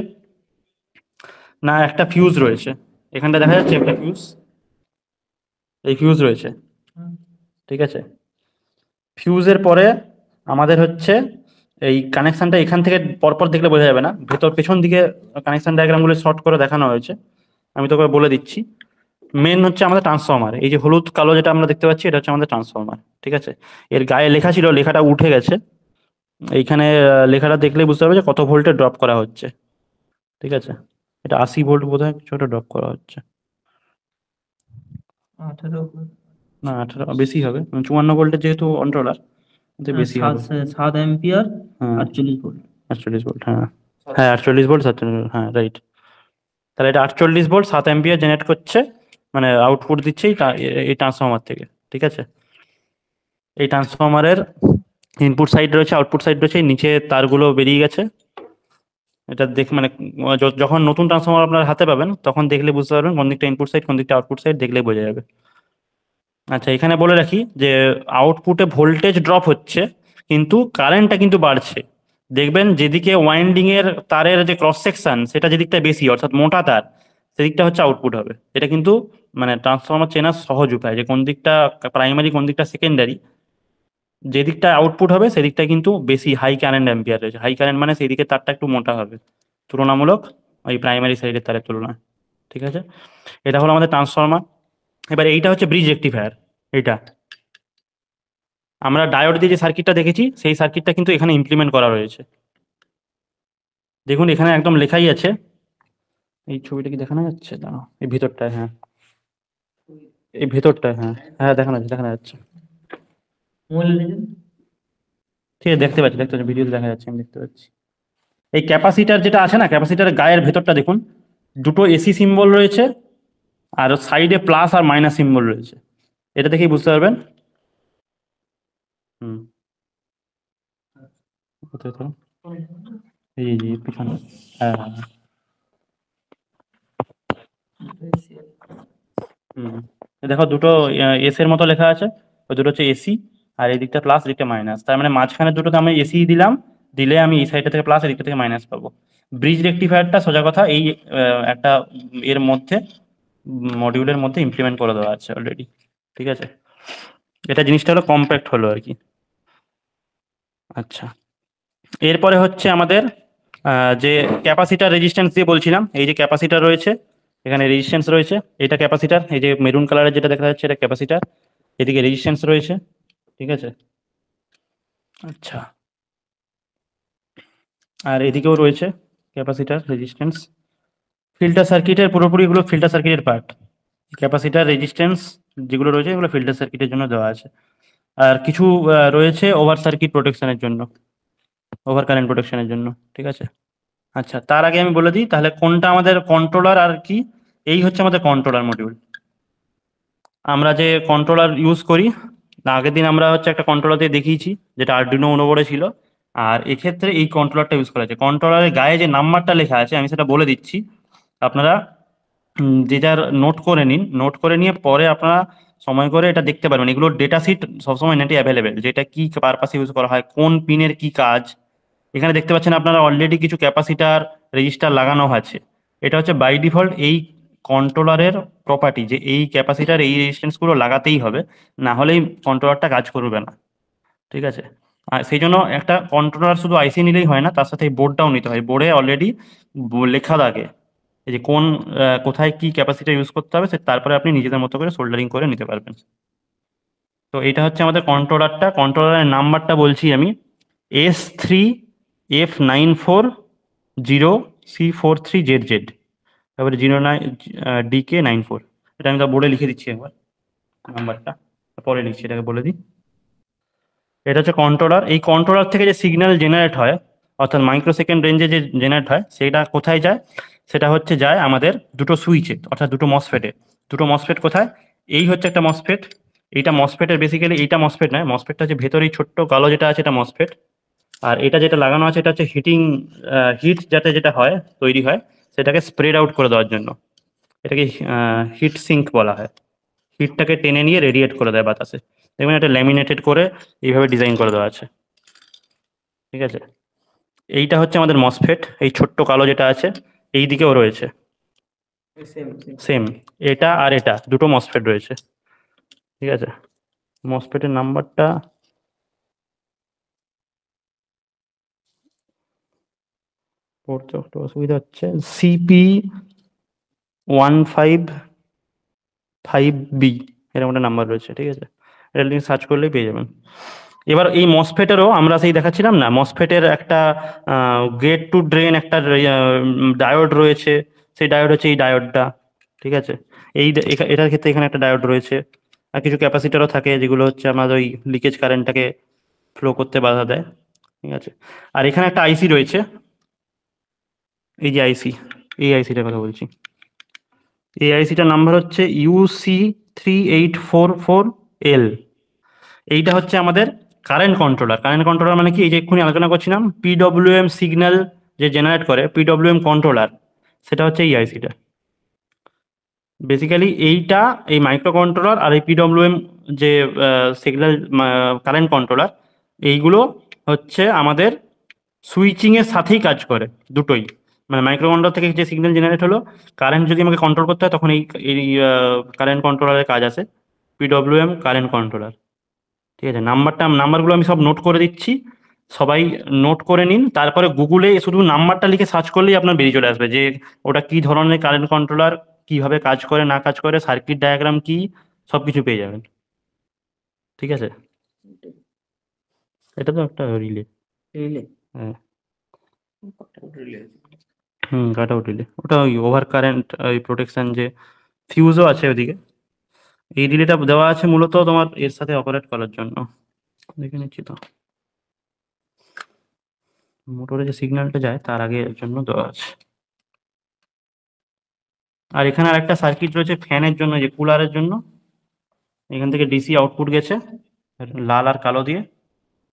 না, একটা ফিউজ রয়েছে, এখানটা দেখা যাচ্ছে একটা ফিউজ, এই ফিউজ রয়েছে, ঠিক আছে। ফিউজের পরে আমাদের হচ্ছে এই কানেকশনটা, এখান থেকে পরপর দেখলে বোঝা যাবে না, ভেতর পেছন দিকে কানেকশন ডায়াগ্রামগুলো শর্ট করে দেখানো হয়েছে, আমি তোকে বলে দিচ্ছি। মেন হচ্ছে আমাদের ট্রান্সফর্মার, এই যে হলুদ কালো যেটা আমরা দেখতে পাচ্ছি, এটা হচ্ছে আমাদের ট্রান্সফর্মার, ঠিক আছে। এর গায়ে লেখা ছিল, লেখাটা উঠে গেছে। এইখানে লেখাটা দেখলেই বুঝতে পারবে যে কত ভোল্টে ড্রপ করা হচ্ছে, ঠিক আছে। এটা 80 ভোল্ট বোধহয় কিছু একটা ড্রপ করা হচ্ছে, 18 না 18 বেশি হবে, 54 ভোল্টের যেহেতু কন্ট্রোলার, বেশি হবে। 7 অ্যাম্পিয়ার হ্যাঁ 48 ভোল্ট। 48 ভোল্ট, হ্যাঁ হ্যাঁ 48 ভোল্ট 47 ভোল্ট, হ্যাঁ রাইট। তাহলে এটা 48 ভোল্ট 7 অ্যাম্পিয়ার জেনারেট করছে, মানে আউটপুট দিচ্ছে এই ট্রান্সফর্মার থেকে, ঠিক আছে। এই ট্রান্সফর্মারের ইনপুট সাইড রয়েছে, আউটপুট সাইড রয়েছে, নিচে তারগুলো বেরিয়ে গেছে। এটা দেখ মানে যখন নতুন ট্রান্সফর্মার আপনার হাতে পাবেন তখন দেখলে বুঝতে পারবেন কোন দিকটা ইনপুট সাইড কোন দিকটা আউটপুট সাইড, দেখলে বোঝা যাবে। আচ্ছা, এখানে বলে রাখি যে আউটপুটে ভোল্টেজ ড্রপ হচ্ছে কিন্তু কারেন্টটা কিন্তু বাড়ছে। দেখবেন যেদিকে ওয়াইন্ডিং এর তারের যে ক্রস সেকশন সেটা যেদিকটা বেশি, অর্থাৎ মোটা তার, সেদিকটা হচ্ছে আউটপুট হবে। এটা কিন্তু মানে ট্রান্সফর্মার চেনার সহজ উপায়, যে কোন দিকটা প্রাইমারি কোন দিকটা সেকেন্ডারি। যেদিকটা আউটপুট হবে সেদিকটা কিন্তু বেশি হাই কারেন্ট অ্যাম্পিয়ার রয়েছে, হাই কারেন্ট মানে সেই দিকে তারটা একটু মোটা হবে তুলনামূলক ওই প্রাইমারি সাইডের তারের তুলনায়, ঠিক আছে। এটা হলো আমাদের ট্রান্সফর্মার। এবার এইটা হচ্ছে ব্রিজ রেক্টিফায়ার। এটা আমরা ডায়োড দিয়ে যে সার্কিটটা দেখেছি সেই সার্কিটটা কিন্তু এখানে ইমপ্লিমেন্ট করা রয়েছে। দেখুন এখানে একদম লেখাই আছে, এই ছবিটা কি দেখানো যাচ্ছে, দাঁড়াও, এই ভিতরটায়, হ্যাঁ এই ভেতরটায়, হ্যাঁ হ্যাঁ দেখানো যাচ্ছে, ঠিক আছে দেখতে পাচ্ছি ভিডিওতে দেখা যাচ্ছে, আমি দেখতে পাচ্ছি। এই ক্যাপাসিটার যেটা আছে না, ক্যাপাসিটারের গায়ের ভেতরটা দেখুন, দুটো এসি সিম্বল রয়েছে আর সাইডে প্লাস আর মাইনাস সিম্বল রয়েছে, এটা দেখেই বুঝতে পারবেন। হুম, কোথায় তো? এই যে পিছনে, হ্যাঁ হ্যাঁ, হুম। দেখো দুটো এস এর মতো লেখা আছে, ওই দুটো হচ্ছে এসি, আর এই দিকটা প্লাস এদিকটা মাইনাস। তার মানে মাঝখানে দুটোতে আমি এসি দিলাম, দিলে আমি এই সাইডটা থেকে প্লাস এদিকটা থেকে মাইনাস পাবো। ব্রিজ রেক্টিফায়ারটা সোজা কথা এই একটা এর মধ্যে মডিউলের মধ্যে ইমপ্লিমেন্ট করে দেওয়া আছে অলরেডি, ঠিক আছে। এটা জিনিসটা হলো কম্প্যাক্ট হলো আর কি। আচ্ছা, এরপরে হচ্ছে আমাদের যে ক্যাপাসিটার রেজিস্ট্যান্স দিয়ে বলছিলাম, এই যে ক্যাপাসিটার রয়েছে, এখানে রেজিস্ট্যান্স রয়েছে, এটা ক্যাপাসিটার, এই যে মেরুন কালারের যেটা দেখা যাচ্ছে এটা ক্যাপাসিটার, এদিকে রেজিস্ট্যান্স রয়েছে, ঠিক আছে। আচ্ছা, আর এদিকেও রয়েছে ক্যাপাসিটার, রেজিস্ট্যান্স। ফিল্টার সার্কিটের পুরোপুরি এগুলো ফিল্টার সার্কিটের পার্ট। ক্যাপাসিটার, রেজিস্ট্যান্স যেগুলো রয়েছে এগুলো ফিল্টার সার্কিটের জন্য দেওয়া আছে। আর কিছু রয়েছে ওভার সার্কিট প্রোটেকশনের জন্য, ওভার কারেন্ট প্রোটেকশনের জন্য, ঠিক আছে। আচ্ছা, তার আগে আমি বলে দিই তাহলে কোনটা আমাদের কন্ট্রোলার আর কি। এই হচ্ছে আমাদের কন্ট্রোলার মডিউল। আমরা যে কন্ট্রোলার ইউজ করি, আগের দিন আমরা হচ্ছে একটা কন্ট্রোলার দিয়ে দেখিয়েছি যেটা আরডুইনো উনো বোর্ডে ছিল। আর এক্ষেত্রে এই কন্ট্রোলারটা ইউজ করা আছে। কন্ট্রোলারের গায়ে যে নাম্বারটা লেখা আছে আমি সেটা বলে দিচ্ছি, আপনারা যে যার নোট করে নিন। নোট করে নিয়ে পরে আপনারা সময় করে এটা দেখতে পারবেন। এগুলোর ডেটা শিট সবসময় নেটে অ্যাভেলেবেল, যেটা কি পারপাসে ইউজ করা হয়, কোন পিনের কি কাজ। এখানে দেখতে পাচ্ছেন আপনারা অলরেডি কিছু ক্যাপাসিটার, রেজিস্টার লাগানো আছে। এটা হচ্ছে বাই ডিফল্ট এই কন্ট্রোলারের প্রপার্টি যে এই ক্যাপাসিটার, এই রেজিস্ট্যান্সগুলো লাগাতেই হবে, না হলেই কন্ট্রোলারটা কাজ করবে না, ঠিক আছে। আর সেই জন্য একটা কন্ট্রোলার শুধু আইসি নিলেই হয় না, তার সাথে এই বোর্ডটাও নিতে হয়। বোর্ডে অলরেডি লেখা থাকে এই যে কোন কোথায় কি ক্যাপাসিটার ইউজ করতে হবে, তারপরে আপনি নিজেদের মতো করে সোল্ডারিং করে নিতে পারবেন। তো এটা হচ্ছে আমাদের কন্ট্রোলারটা। কন্ট্রোলারের নাম্বারটা বলছি আমি, S3F94 0C43ZZ, তারপরে 09DK94। এটা আমি তা বোর্ডে লিখে দিচ্ছি একবার নাম্বারটা, পরে লিখছি, এটাকে বলে দিই। এটা হচ্ছে কন্ট্রোলার। এই কন্ট্রোলার থেকে যে সিগন্যাল জেনারেট হয়, অর্থাৎ মাইক্রোসেকেন্ড রেঞ্জে যে জেনারেট হয়, সেটা কোথায় যায়? সেটা হচ্ছে যায় আমাদের দুটো সুইচে, অর্থাৎ দুটো মসফেটে। দুটো মসফেট কোথায়? এই হচ্ছে একটা মসফেট, এইটা মসফেটের বেসিক্যালি, এইটা মসফেট নয়, মসফেটটা হচ্ছে ভেতরেই ছোট্ট কালো যেটা আছে এটা মসফেট। আর এটা যেটা লাগানো আছে এটা হচ্ছে হিট যাতে যেটা হয়, তৈরি হয়, সেটাকে স্প্রেড আউট করে দেওয়ার জন্য। এটাকে হিট সিঙ্ক বলা হয়। হিটটাকে টেনে নিয়ে রেডিয়েট করে দেয় বাতাসে। দেখবেন এটা ল্যামিনেটেড করে এইভাবে ডিজাইন করে দেওয়া আছে, ঠিক আছে। এইটা হচ্ছে আমাদের মসফেট, এই ছোট্ট কালো যেটা আছে এই দিকেও রয়েছে সেম। এটা আর এটা দুটো মসফেট রয়েছে, ঠিক আছে। মসফেটের নাম্বারটা পড়তে একটু অসুবিধা হচ্ছে, CP155B এরকম একটা নাম্বার রয়েছে, ঠিক আছে। এটা লিঙ্ক সার্চ করলেই পেয়ে যাবেন। এবার এই মসফেটেরও আমরা সেই দেখাচ্ছিলাম না, মসফেটের একটা গেট টু ড্রেন একটা ডায়োড রয়েছে। সেই ডায়োড হচ্ছে এই ডায়োডটা, ঠিক আছে। এটার ক্ষেত্রে এখানে একটা ডায়োড রয়েছে। আর কিছু ক্যাপাসিটারও থাকে যেগুলো হচ্ছে আমাদের ওই লিকেজ কারেন্টটাকে ফ্লো করতে বাধা দেয়, ঠিক আছে। আর এখানে একটা আইসি রয়েছে, এই যে আইসি, এই আইসিটার কথা বলছি। এই আইসিটার নাম্বার হচ্ছে UC3844L। এইটা হচ্ছে আমাদের কারেন্ট কন্ট্রোলার। কারেন্ট কন্ট্রোলার মানে কি? এই যে এক্ষুনি আলোচনা করছিলাম পিডব্লিউএম সিগন্যাল যে জেনারেট করে, পিডব্লিউএম কন্ট্রোলার, সেটা হচ্ছে এই আইসিটা। বেসিক্যালি এইটা, এই মাইক্রো কন্ট্রোলার আর এই পিডব্লিউএম যে সিগন্যাল কারেন্ট কন্ট্রোলার, এইগুলো হচ্ছে আমাদের সুইচিংয়ের সাথেই কাজ করে দুটোই। মানে মাইক্রো কন্ট্রোলার থেকে যে সিগন্যাল জেনারেট হলো, কারেন্ট যদি আমাকে কন্ট্রোল করতে হয় তখন এই কারেন্ট কন্ট্রোলারের কাজ আছে, পিডব্লিউএম কারেন্ট কন্ট্রোলার, ঠিক আছে। নাম্বারগুলো আমি সব নোট করে দিচ্ছি, সবাই নোট করে নিন। তারপরে গুগলে শুধু নাম্বারটা লিখে সার্চ করলেই আপনার বেরিয়ে চলে আসবে যে ওটা কি ধরনের কারেন্ট কন্ট্রোলার, কিভাবে কাজ করে না কাজ করে, সার্কিট ডায়াগ্রাম কি, সব কিছু পেয়ে যাবেন, ঠিক আছে। এটা তো একটা রিলে, হ্যাঁ কাট আউট রিলে, ওটা ওই ওভার কারেন্ট ওই প্রোটেকশন যে ফিউজও আছে ওদিকে। এই রিলেটা দেওয়া আছে মূলত তোমার এর সাথে অপারেট করার জন্য। দেখে নিচ্ছি তো, মোটরে যে সিগন্যালটা যায় তার আগে এর জন্য দেওয়া আছে। আর এখানে আর একটা সার্কিট রয়েছে ফ্যানের জন্য, যে কুলারের জন্য। এখান থেকে ডিসি আউটপুট গেছে লাল আর কালো দিয়ে,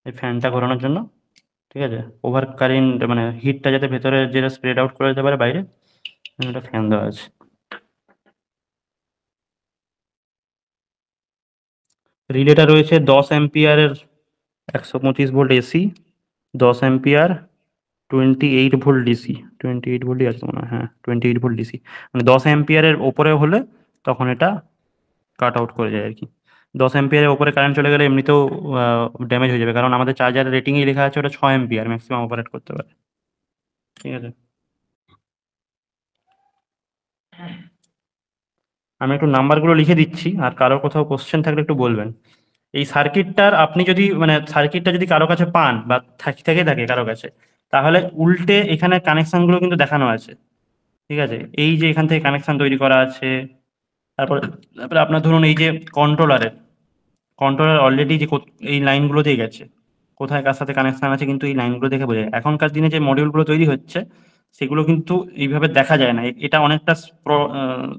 এই ফ্যানটা ঘোরানোর জন্য, ঠিক আছে। ওভার কারেন্ট মানে হিটটা যাতে ভেতরে যেটা স্প্রেড আউট করে দিতে পারে বাইরে, একটা ফ্যান দেওয়া আছে। রিলেটা রয়েছে 10 অ্যাম্পিয়ারের 125 volt AC, 10 ampere 28 volt DC. 28 ভোল্টই আছে মনে হয়, হ্যাঁ 28 ভোল্ট ডিসি। মানে 10 অ্যাম্পিয়ারের ওপরে হলে তখন এটা কাট আউট করে যায় আর কি। 10 অ্যাম্পিয়ারের ওপরে কারেন্ট চলে গেলে এমনিতেও ড্যামেজ হয়ে যাবে, কারণ আমাদের চার্জারের রেটিংয়ে লেখা আছে ওটা 6 অ্যাম্পিয়ার ম্যাক্সিমাম অপারেট করতে পারে, ঠিক আছে। আমি একটু নাম্বারগুলো লিখে দিচ্ছি, আর কারোর কোথাও কোশ্চেন থাকলে একটু বলবেন। এই সার্কিটটার আপনি যদি মানে সার্কিটটা যদি কারো কাছে পান বা থাকে কারো কাছে, তাহলে উল্টে এখানে কানেকশন গুলো কিন্তু দেখানো আছে, ঠিক আছে? এই যে এখান থেকে কানেকশন তৈরি করা আছে, তারপর তারপরে আপনার ধরুন এই যে কন্ট্রোলার অলরেডি যে এই লাইনগুলো দিয়ে গেছে, কোথায় কার সাথে কানেকশন আছে কিন্তু এই লাইনগুলো দেখে বোঝা যায়। এখনকার দিনে যে মডিউলগুলো তৈরি হচ্ছে সেগুলো কিন্তু এইভাবে দেখা যায় না, এটা অনেকটা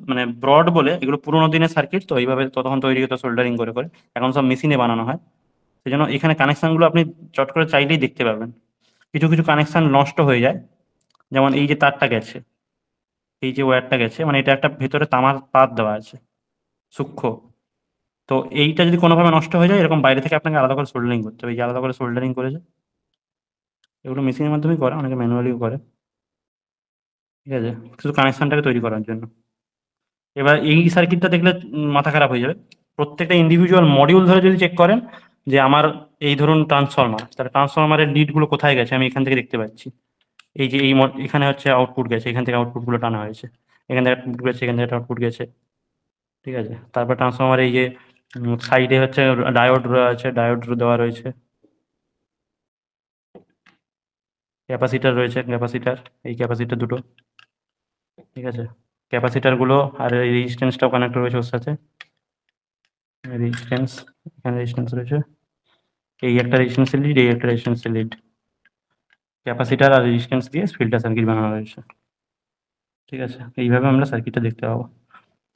মানে ব্রড বলে, এগুলো পুরোনো দিনের সার্কিট তো এইভাবে তখন তৈরি হতো সোল্ডারিং করে করে, এখন সব মেশিনে বানানো হয়। সেই জন্য এখানে কানেকশনগুলো আপনি চট করে চাইলেই দেখতে পাবেন। কিছু কিছু কানেকশন নষ্ট হয়ে যায়, যেমন এই যে তারটা গেছে, এই যে ওয়্যারটা গেছে, মানে এটা একটা ভেতরে তামার পাত দেওয়া আছে সূক্ষ্ম, তো এইটা যদি কোনোভাবে নষ্ট হয়ে যায় এরকম বাইরে থেকে আপনাকে আলাদা করে সোল্ডারিং করতে হবে। এই যে আলাদা করে সোল্ডারিং করেছে, এগুলো মেশিনের মাধ্যমেই করে, অনেকে ম্যানুয়ালিও করে, ঠিক আছে, শুধু কানেকশনটাকে তৈরি করার জন্য। এবার এই সার্কিটটা দেখলে মাথা খারাপ হয়ে যাবে। প্রত্যেকটা ইন্ডিভিজুয়াল মডিউল ধরে যদি চেক করেন, যে আমার এই ধরুন ট্রান্সফরমার, তাহলে ট্রান্সফরমারের লিডগুলো কোথায় গেছে আমি এখান থেকে দেখতে পাচ্ছি। এই যে এখানে হচ্ছে আউটপুট গেছে, এখান থেকে আউটপুটগুলো টানা হয়েছে, এখান থেকে আউটপুট গেছে, এখান থেকে আউটপুট গেছে, ঠিক আছে। তারপর ট্রান্সফরমার এই যে সাইডে হচ্ছে ডায়োড আছে, ডায়োড দেওয়া রয়েছে, ক্যাপাসিটার রয়েছে, ক্যাপাসিটার, এই ক্যাপাসিটার দুটো, ঠিক আছে। ক্যাপাসিটার গুলো আর এই রেজিস্ট্যান্সটাও কানেক্ট রয়েছে ওর সাথে, রেজিস্ট্যান্স, এখানে রেজিস্ট্যান্স রয়েছে, এই একটা রেজিস্ট্যান্সের লিড, এই একটা রেজিস্ট্যান্সের লিড, ক্যাপাসিটার আর রেজিস্ট্যান্স দিয়ে ফিল্টার সার্কিট বানানো রয়েছে, ঠিক আছে। এইভাবে আমরা সার্কিটটা দেখতে পাবো।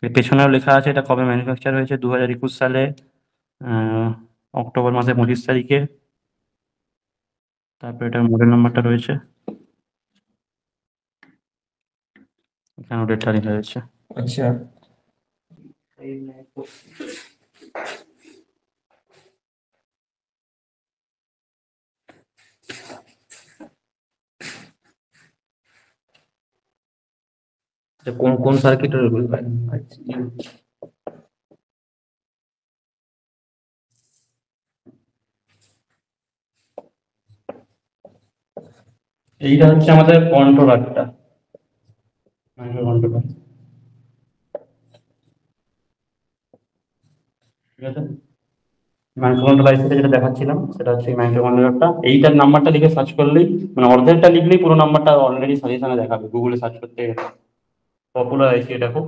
এর পেছনেও লেখা আছে এটা কবে ম্যানুফ্যাকচার হয়েছে, 2021 সালে অক্টোবর মাসে 25 তারিখে। তারপর এটার মডেল নাম্বারটা রয়েছে, এখানে ডেটটা লেখা রয়েছে। আচ্ছা, কোন কোন সার্কিটের এইটা হচ্ছে আমাদের কন্ট্রোলারটা, মাইক্রো কন্ট্রোলার, ঠিক আছে। মাইক্রো কন্ট্রোলার আইসিটা যেটা দেখাচ্ছিলাম সেটা হচ্ছে মাইক্রো কন্ট্রোলারটা। এইটার নাম্বারটা লিখে সার্চ করলেই, মানে অর্ধেকটা লিখলেই পুরো নাম্বারটা অলরেডি সাজেশনে দেখাবে, গুগলে সার্চ করতে গেলে। পপুলার আইসি এটা খুব।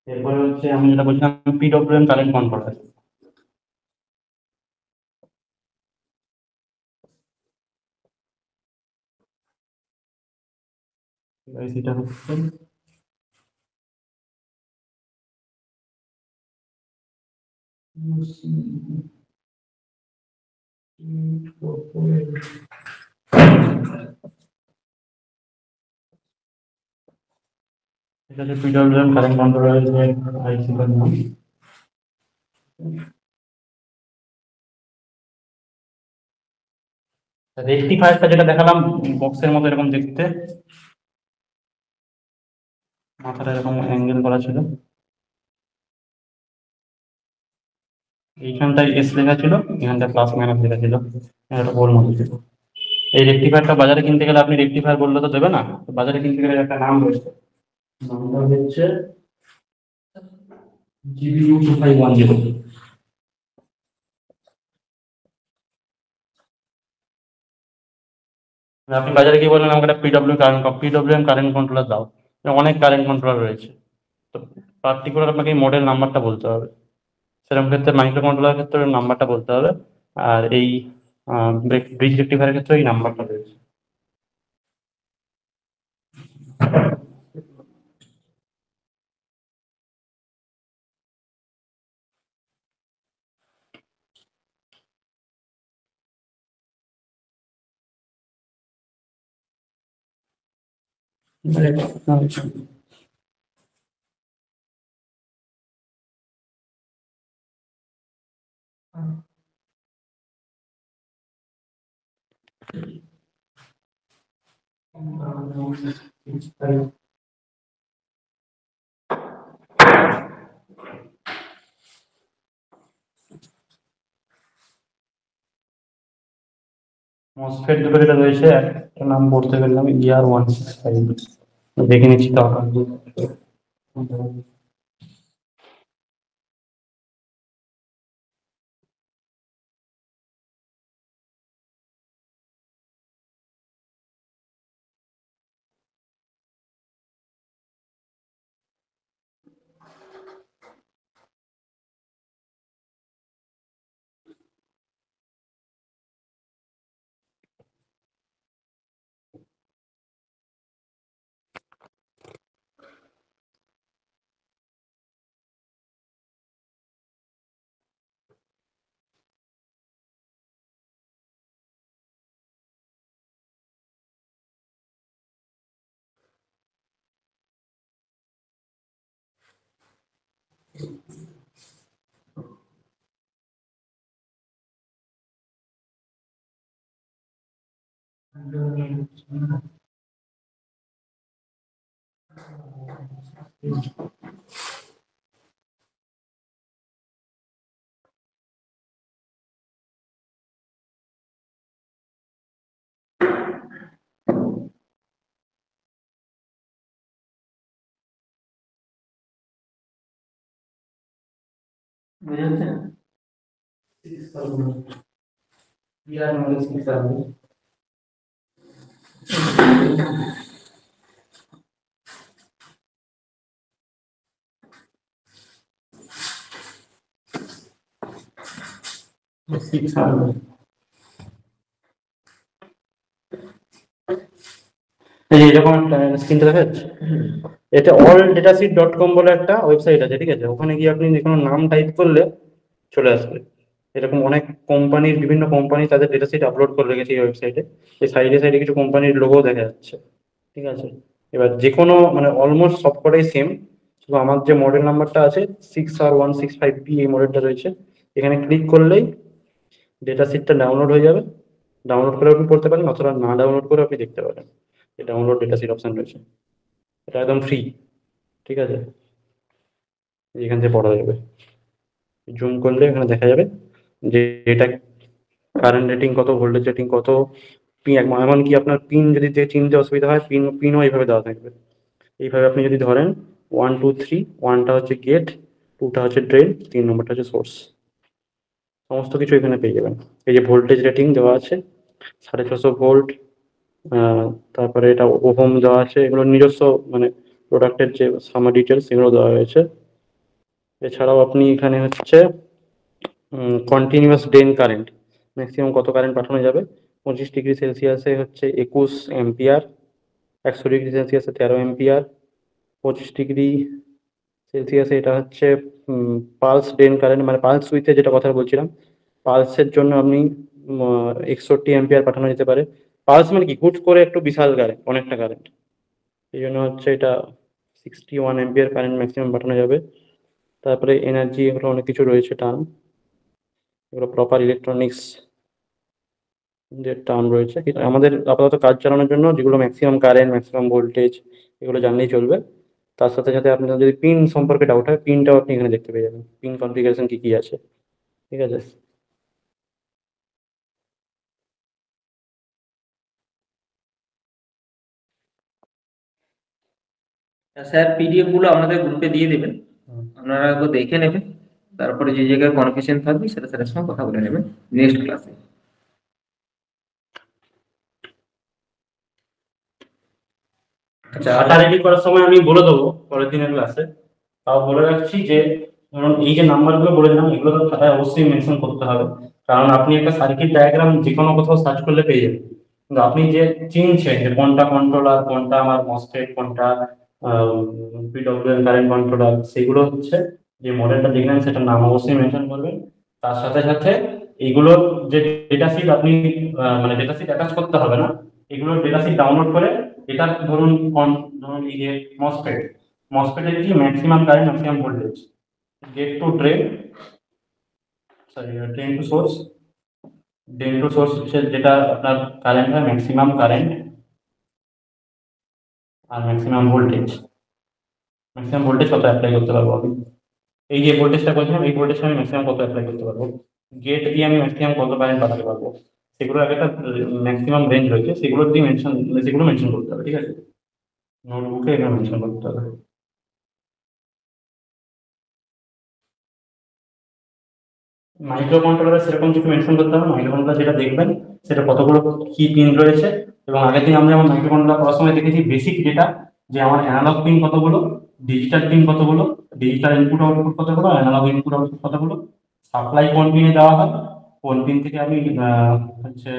এরপরে হচ্ছে আমি যেটা বলছিলাম পিডব্লিউএম কারেন্ট কন্ট্রোলার। আইসিটা হচ্ছে এটা হচ্ছে পিডব্লিউএম কারেন্ট কন্ট্রোলারের যে আইসিটার নাম। রেকটিফায়ারটা যেটা দেখালাম বক্সের মতো এরকম দেখতে, মাথাটা এরকম অ্যাঙ্গেল করা ছিল, এইখানটায় এস লেখা ছিল, এখানটায় প্লাস মাইনাস লেখা ছিল, একটা গোল মতো ছিল। এই রেকটিফায়ারটা বাজারে কিনতে গেলে আপনি রেকটিফায়ার বললে তো দেবে না, তো বাজারে কিনতে গেলে একটা নাম রয়েছে, নামটা হচ্ছে GBU2510। আপনি বাজারে গিয়ে বললেন আমাকে একটা পিডব্লিউএম কারেন্ট কন্ট্রোলার দাও, অনেক কারেন্ট কন্ট্রোলার রয়েছে, তো পার্টিকুলার আপনাকে এই মডেল নাম্বারটা বলতে হবে। সেরকম ক্ষেত্রে মাইক্রো কন্ট্রোলার ক্ষেত্রে নাম্বারটা বলতে হবে, আর এই ব্রিজ রেকটিফায়ারের ক্ষেত্রে এই নাম্বারটা রয়েছে। মসফেট দুটো যেটা রয়েছে, একটা নাম বলতে গেলাম ER165, দেখে নিচ্ছি তাও। বুঝেছেন? ইয়ার নলেজ কি থাকবে? এই যে এরকম একটা স্ক্রিনটা দেখা যাচ্ছে, এটা alldataseed.com বলে একটা ওয়েবসাইট আছে, ঠিক আছে? ওখানে গিয়ে আপনি যে কোনো নাম টাইপ করলে চলে আসবে। এরকম অনেক কোম্পানির, বিভিন্ন কোম্পানি তাদের ডেটা সিট আপলোড করে রেখেছে এই ওয়েবসাইটে। এই সাইডে সাইডে কিছু কোম্পানির লোগো দেখা যাচ্ছে, ঠিক আছে? এবার যে কোনো মানে অলমোস্ট সবকটাই সেম, শুধু আমার যে মডেল নাম্বারটা আছে 6R165P, এই মডেলটা রয়েছে। এখানে ক্লিক করলেই ডেটা সিটটা ডাউনলোড হয়ে যাবে। ডাউনলোড করে আপনি পড়তে পারেন, অথবা না ডাউনলোড করে আপনি দেখতে পারেন। এই ডাউনলোড ডেটা সিট অপশন রয়েছে, এটা একদম ফ্রি, ঠিক আছে? এখান থেকে পড়া যাবে। জুম করলে এখানে দেখা যাবে যে এটা কারেন্ট রেটিং কত, ভোল্টেজ রেটিং কত, পিন, এমনকি আপনার পিন যদি চিনতে অসুবিধা হয়, পিনও এইভাবে দেওয়া থাকবে। এইভাবে আপনি যদি ধরেন 1 2 3, 1টা হচ্ছে গেট, 2টা হচ্ছে ড্রেন, 3 নম্বরটা হচ্ছে সোর্স, সমস্ত কিছু এখানে পেয়ে যাবেন। এই যে ভোল্টেজ রেটিং দেওয়া আছে 650 ভোল্ট, তারপরে এটা ওহম দেওয়া আছে, এগুলো নিজস্ব মানে প্রোডাক্টের যে সামার ডিটেলস এগুলো দেওয়া হয়েছে। এছাড়াও আপনি এখানে হচ্ছে কন্টিনিউয়াস ড্রেন কারেন্ট, ম্যাক্সিমাম কত কারেন্ট পাঠানো যাবে। 25°C হচ্ছে 21 অ্যাম্পিয়ার, 100°C 13 অ্যাম্পিয়ার, 25°C এটা হচ্ছে পালস ড্রেন কারেন্ট, মানে পালস উইথে যেটা কথা বলছিলাম, পালসের জন্য আপনি 61 অ্যাম্পিয়ার পাঠানো যেতে পারে। পালস মানে কি, হুট করে একটু বিশাল কারেন্ট, অনেকটা কারেন্ট, এই জন্য হচ্ছে এটা 61 অ্যাম্পিয়ার কারেন্ট ম্যাক্সিমাম পাঠানো যাবে। তারপরে এনার্জি, এগুলো অনেক কিছু রয়েছে টার্ম, এগুলো প্রপার ইলেকট্রনিক্স যে টার্ম রয়েছে। কিন্তু আমাদের আপাতত কাজ চালানোর জন্য যেগুলো ম্যাক্সিমাম কারেন্ট, ম্যাক্সিমাম ভোল্টেজ, এগুলো জানলেই চলবে। তার সাথে সাথে আপনার যদি পিন সম্পর্কে ডাউট হয়, পিনটাও আপনি এখানে দেখতে পেয়ে যাবেন, পিন কনফিগারেশন কি কি আছে, ঠিক আছে? স্যার পিডিএফ গুলো আমাদের গ্রুপে দিয়ে দেবেন, আপনারা একবার দেখে নেবেন, তারপরে যে জায়গায় কনফিউশন থাকবে সেটা স্যারের সঙ্গে কথা বলে নেবেন নেক্সট ক্লাসে। আচ্ছা, আটা রেডি করার সময় আমি বলে দেবো পরের দিনের ক্লাসে, তাও বলে রাখছি যে ধরুন এই যে নাম্বারগুলো বলে দিলাম, এগুলো তো খাতায় অবশ্যই মেনশন করতে হবে, কারণ আপনি একটা সার্কিট ডায়াগ্রাম যে কোনো কোথাও সার্চ করলে পেয়ে যাবেন, কিন্তু আপনি যে চিনছেন যে কোনটা কন্ট্রোলার, কোনটা আমার মসফেট, কোনটা পিডব্লিউএম কারেন্ট কন্ট্রোলার, সেগুলো হচ্ছে যে মডেলটা দেখলেন সেটার নাম অবশ্যই মেনশন করবেন। তার সাথে সাথে এইগুলোর যে ডেটা শিট আপনি মানে ডেটা শিট অ্যাটাচ করতে হবে না, এগুলোর ডেটা শিট ডাউনলোড করে এটা ধরুন ধরুন এই যে মসফেটের কি maximum current, maximum voltage, gate to drain, sorry drain to source, drain to source হচ্ছে যেটা আপনার কারেন্ট হয়, ম্যাক্সিমাম কারেন্ট আর ম্যাক্সিমাম ভোল্টেজ কত অ্যাপ্লাই করতে পারবো আমি, এই যে ভোল্টেজটা বলছিলাম, এই ভোল্টেজটা আমি ম্যাক্সিমাম কত অ্যাপ্লাই করতে পারবো, গেট দিয়ে আমি ম্যাক্সিমাম কত কারেন্ট পাঠাতে পারবো, সেগুলো একটা ম্যাক্সিমাম রেঞ্জ রয়েছে, সেগুলো দিয়ে সেগুলো মেনশন করতে হবে, ঠিক আছে? নোটবুকে এখানে মেনশন করতে হবে। মাইক্রো কন্ট্রোলারে সেরকম কিছু মেনশন করতে হবে, মাইক্রো কন্ট্রোলার যেটা দেখবেন সেটা কতগুলো কি পিন রয়েছে, এবং আগের দিন আমরা যেমন মাইক্রো কন্ট্রোলার করার সময় দেখেছি বেসিক ডেটা, যে আমার অ্যানালগ পিন কতগুলো, ডিজিটাল পিন কতগুলো, ডিজিটাল ইনপুট আউটপুট কতগুলো, অ্যানালগ ইনপুট আউটপুট কতগুলো, সাপ্লাই কোন পিনে দেওয়া হয়, কোন পিন থেকে আমি হচ্ছে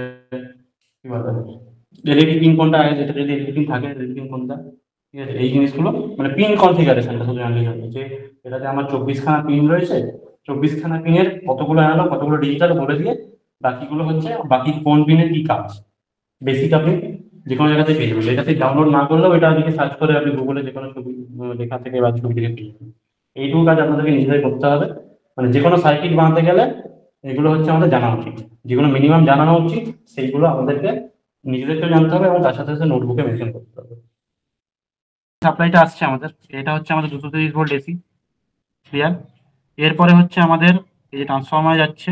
কি বলে এলইডি পিন কোনটা, যেটা যদি এলইডি পিন থাকে এলইডি পিন কোনটা, ঠিক আছে? এই জিনিসগুলো মানে পিন কনফিগারেশনটা শুধু জানলেই হবে, যে এটাতে আমার 24খানা পিন রয়েছে, 24খানা পিনের কতগুলো অ্যানালগ কতগুলো ডিজিটাল বলে দিয়ে বাকিগুলো হচ্ছে বাকি কোন পিনের কি কাজ, বেসিক আপনি যে কোনো জায়গাতে পেয়ে যাবেন। এটাতে ডাউনলোড না করলেও এটা দিকে সার্চ করে আপনি গুগলে যে কোনো ছবি লেখা থেকে বা ছবি থেকে পেয়ে যাবেন। এইটুকু কাজ আপনাদেরকে নিজেরাই করতে হবে, মানে যে কোনো সার্কিট বানাতে গেলে এগুলো হচ্ছে আমাদের জানা উচিত, যেগুলো মিনিমাম জানানো উচিত সেইগুলো আমাদেরকে নিজেদেরকেও জানতে হবে এবং তার সাথে সাথে নোটবুকে মেনশন করতে হবে। সাপ্লাইটা আসছে আমাদের, এটা হচ্ছে আমাদের 230 ভোল্ট এসি, ক্লিয়ার। এরপরে হচ্ছে আমাদের এই যে ট্রান্সফরমার যাচ্ছে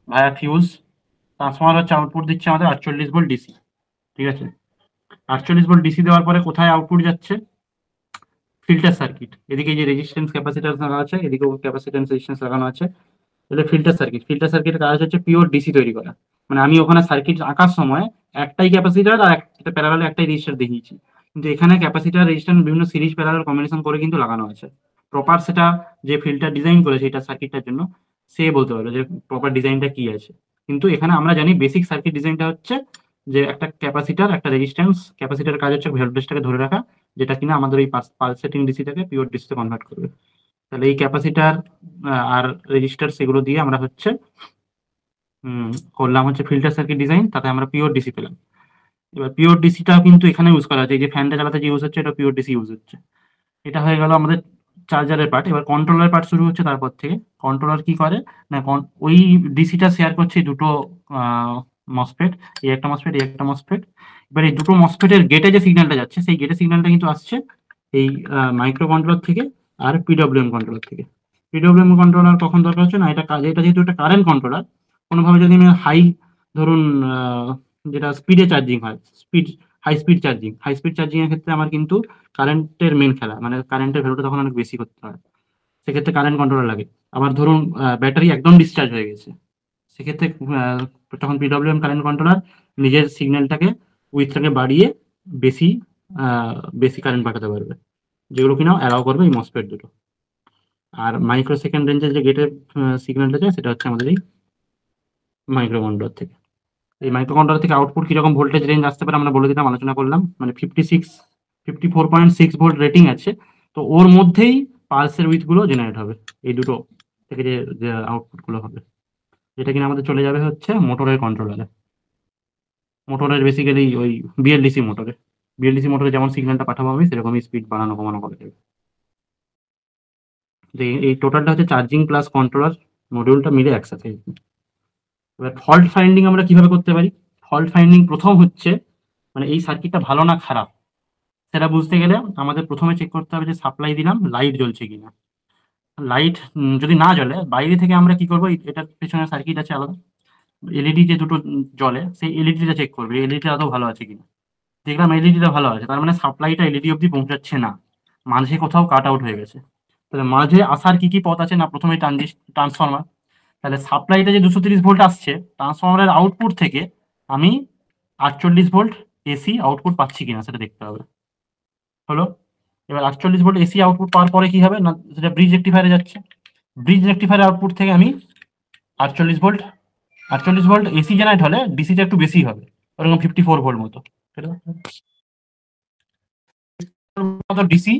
ভায়া ফিউজ, ট্রান্সফরমার হচ্ছে আউটপুট দিচ্ছে আমাদের 48 ভোল্ট ডিসি, ঠিক আছে। 48 ভোল্ট ডিসি দেওয়ার পরে কোথায় আউটপুট যাচ্ছে? Filter circuit. এদিকে যে রেজিস্ট্যান্স ক্যাপাসিট্যান্স লাগানো আছে, এদিকেও ক্যাপাসিট্যান্স রেজিস্ট্যান্স লাগানো আছে, এটা ফিল্টার সার্কিট। ফিল্টার সার্কিটের কাজ হচ্ছে পিওর ডিসি তৈরি করা, মানে আমি ওখানে সার্কিট আঁকার সময় একটাই ক্যাপাসিটার আর একটা প্যারালালে একটাই রেজিস্টার দেখিয়েছি, কিন্তু এখানে ক্যাপাসিটার রেজিস্ট্যান্স বিভিন্ন সিরিজ প্যারালাল কম্বিনেশন করে কিন্তু লাগানো আছে। প্রপার সেটা যে ফিল্টার ডিজাইন করেছে এটা সার্কিটটার জন্য, সে বলতে পারবে যে প্রপার ডিজাইনটা কি আছে। কিন্তু এখানে আমরা জানি বেসিক সার্কিট ডিজাইনটা হচ্ছে যে একটা ক্যাপাসিটার, একটা রেজিস্ট্যান্স, ক্যাপাসিটার কাজ হচ্ছে ভোল্টেজটাকে ধরে রাখা, যেটা কিনা আমাদের এই পালসেটিং ডিসিটাকে পিওর ডিসিতে কনভার্ট করবে। তাহলে এই ক্যাপাসিটার আর রেজিস্টার সেগুলো দিয়ে আমরা হচ্ছে করলাম হচ্ছে ফিল্টার সার্কিট ডিজাইন, তাতে আমরা পিওর ডিসি পেলাম। এবার পিওর ডিসিটাও কিন্তু এখানে ইউজ করা হচ্ছে, এই যে ফ্যানটা চালাতে যে ইউজ হচ্ছে এটা পিওর ডিসি ইউজ হচ্ছে। এটা হয়ে গেল আমাদের চার্জারের পার্ট। এবার কন্ট্রোলার পার্ট শুরু হচ্ছে তারপর থেকে। কন্ট্রোলার কি করে না, ওই ডিসিটা শেয়ার করছে দুটো মসফেট, এই একটা মসফেট, এই একটা মসফেট। এবার এই দুটো মসফেটের গেটে যে সিগন্যালটা যাচ্ছে, সেই গেটের সিগন্যালটা কিন্তু আসছে এই মাইক্রো কন্ট্রোলার থেকে আর পিডব্লিউএম কন্ট্রোলার থেকে। পিডব্লিউএম কন্ট্রোলার কখন দরকার হচ্ছে না, এটা যেহেতু একটা কারেন্ট কন্ট্রোলার, কোনোভাবে যদি আমি হাই ধরুন যেটা স্পিডে চার্জিং হয়, হাই স্পিড চার্জিং এর ক্ষেত্রে আমার কিন্তু কারেন্টের মেন খেলা, মানে কারেন্টের ভ্যালুটা তখন অনেক বেশি করতে হয়, সেক্ষেত্রে কারেন্ট কন্ট্রোলার লাগে। আবার ধরুন ব্যাটারি একদম ডিসচার্জ হয়ে গেছে, সেক্ষেত্রে তখন পিডব্লিউএম কারেন্ট কন্ট্রোলার নিজের সিগন্যালটাকে উইথটাকে বাড়িয়ে বেশি কারেন্ট পাঠাতে পারবে, যেগুলো কিনা অ্যালাউ করবে এই মসফেট দুটো। আর মাইক্রো সেকেন্ড রেঞ্জের যে গেটের সিগন্যালটা যায় সেটা হচ্ছে আমাদের এই মাইক্রো কন্ট্রোলার থেকে। এই মাইক্রো কন্ট্রোলার থেকে আউটপুট কিরকম ভোল্টেজ রেঞ্জ আসতে পারে আমরা বলে দিলাম, আলোচনা করলাম। মানে 54.6 ভোল্ট রেটিং আছে, তো ওর মধ্যেই পালসের উইথ গুলো জেনারেট হবে, এই দুটো থেকে যে আউটপুট গুলো হবে, যেটা কিনা আমাদের চলে যাবে হচ্ছে মোটরের কন্ট্রোলারে। মোটরের বেসিক্যালি ওই বিএলডিসি মোটরে যেমন সিগন্যালটা পাঠাবো আমি, সেরকমই স্পিড বাড়ানো কমানো করে দেবে। এই টোটালটা হচ্ছে চার্জিং প্লাস কন্ট্রোলার মডিউলটা মিলে একসাথে। এবার ফল্ট ফাইন্ডিং আমরা কিভাবে করতে পারি? ফল্ট ফাইন্ডিং প্রথম হচ্ছে মানে এই সার্কিটটা ভালো না খারাপ সেটা বুঝতে গেলে আমাদের প্রথমে চেক করতে হবে যে সাপ্লাই দিলাম লাইট জ্বলছে কিনা। লাইট যদি না জ্বলে, বাইরে থেকে আমরা কি করবো, এটার পেছনে সার্কিট আছে আলাদা, এলইডি যে দুটো জ্বলে সেই এলইডিটা চেক করবে এলইডিটা আদৌ ভালো আছে কিনা। দেখলাম এলইডিটা ভালো আছে, তার মানে সাপ্লাইটা এলইডি অবধি পৌঁছাচ্ছে না, মাঝে কোথাও কাট আউট হয়ে গেছে। তাহলে মাঝে আসার কি কি পথ আছে না, প্রথমে ট্রান্সফরমার। তাহলে সাপ্লাইটা যে 230 ভোল্ট আসছে, ট্রান্সফরমারের আউটপুট থেকে আমি 48 ভোল্ট এসি আউটপুট পাচ্ছি কিনা সেটা দেখতে হবে। হলো, এবার 48 ভোল্ট এসি আউটপুট পাওয়ার পরে কি হবে না, সেটা ব্রিজ রেক্টিফায়ারে যাচ্ছে। ব্রিজ রেক্টিফায়ার আউটপুট থেকে আমি 48 ভোল্ট এসি জেনারেট হলে ডিসিটা একটু বেশি হবে, ওরকম 54 ভোল্ট মতো ডিসি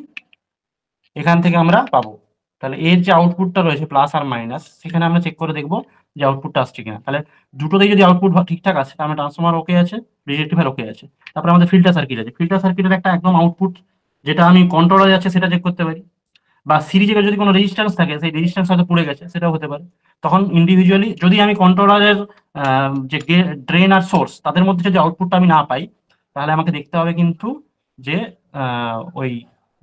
এখান থেকে আমরা পাবো। তাহলে এর যে আউটপুটটা রয়েছে প্লাস আর মাইনাস, সেখানে আমরা চেক করে দেখবো যে আউটপুটটা আসছে কিনা। তাহলে দুটোতেই যদি আউটপুট ঠিকঠাক আছে, তাহলে ট্রান্সফরমার ওকে আছে, রেক্টিফায়ার ওকে আছে। তারপরে আমাদের ফিল্টার সার্কিট আছে, ফিল্টার সার্কিটের একটা একদম আউটপুট যেটা আমি কন্ট্রোলার যাচ্ছে সেটা চেক করতে পারি, বা সিরিজে যদি কোনো রেজিস্ট্যান্স থাকে সেই রেজিস্ট্যান্স হয়তো পড়ে গেছে সেটাও হতে পারে। তখন ইন্ডিভিজুয়ালি যদি আমি কন্ট্রোলারের যে ড্রেন আর সোর্স তাদের মধ্যে যদি আউটপুটটা আমি না পাই, তাহলে আমাকে দেখতে হবে কিন্তু যে ওই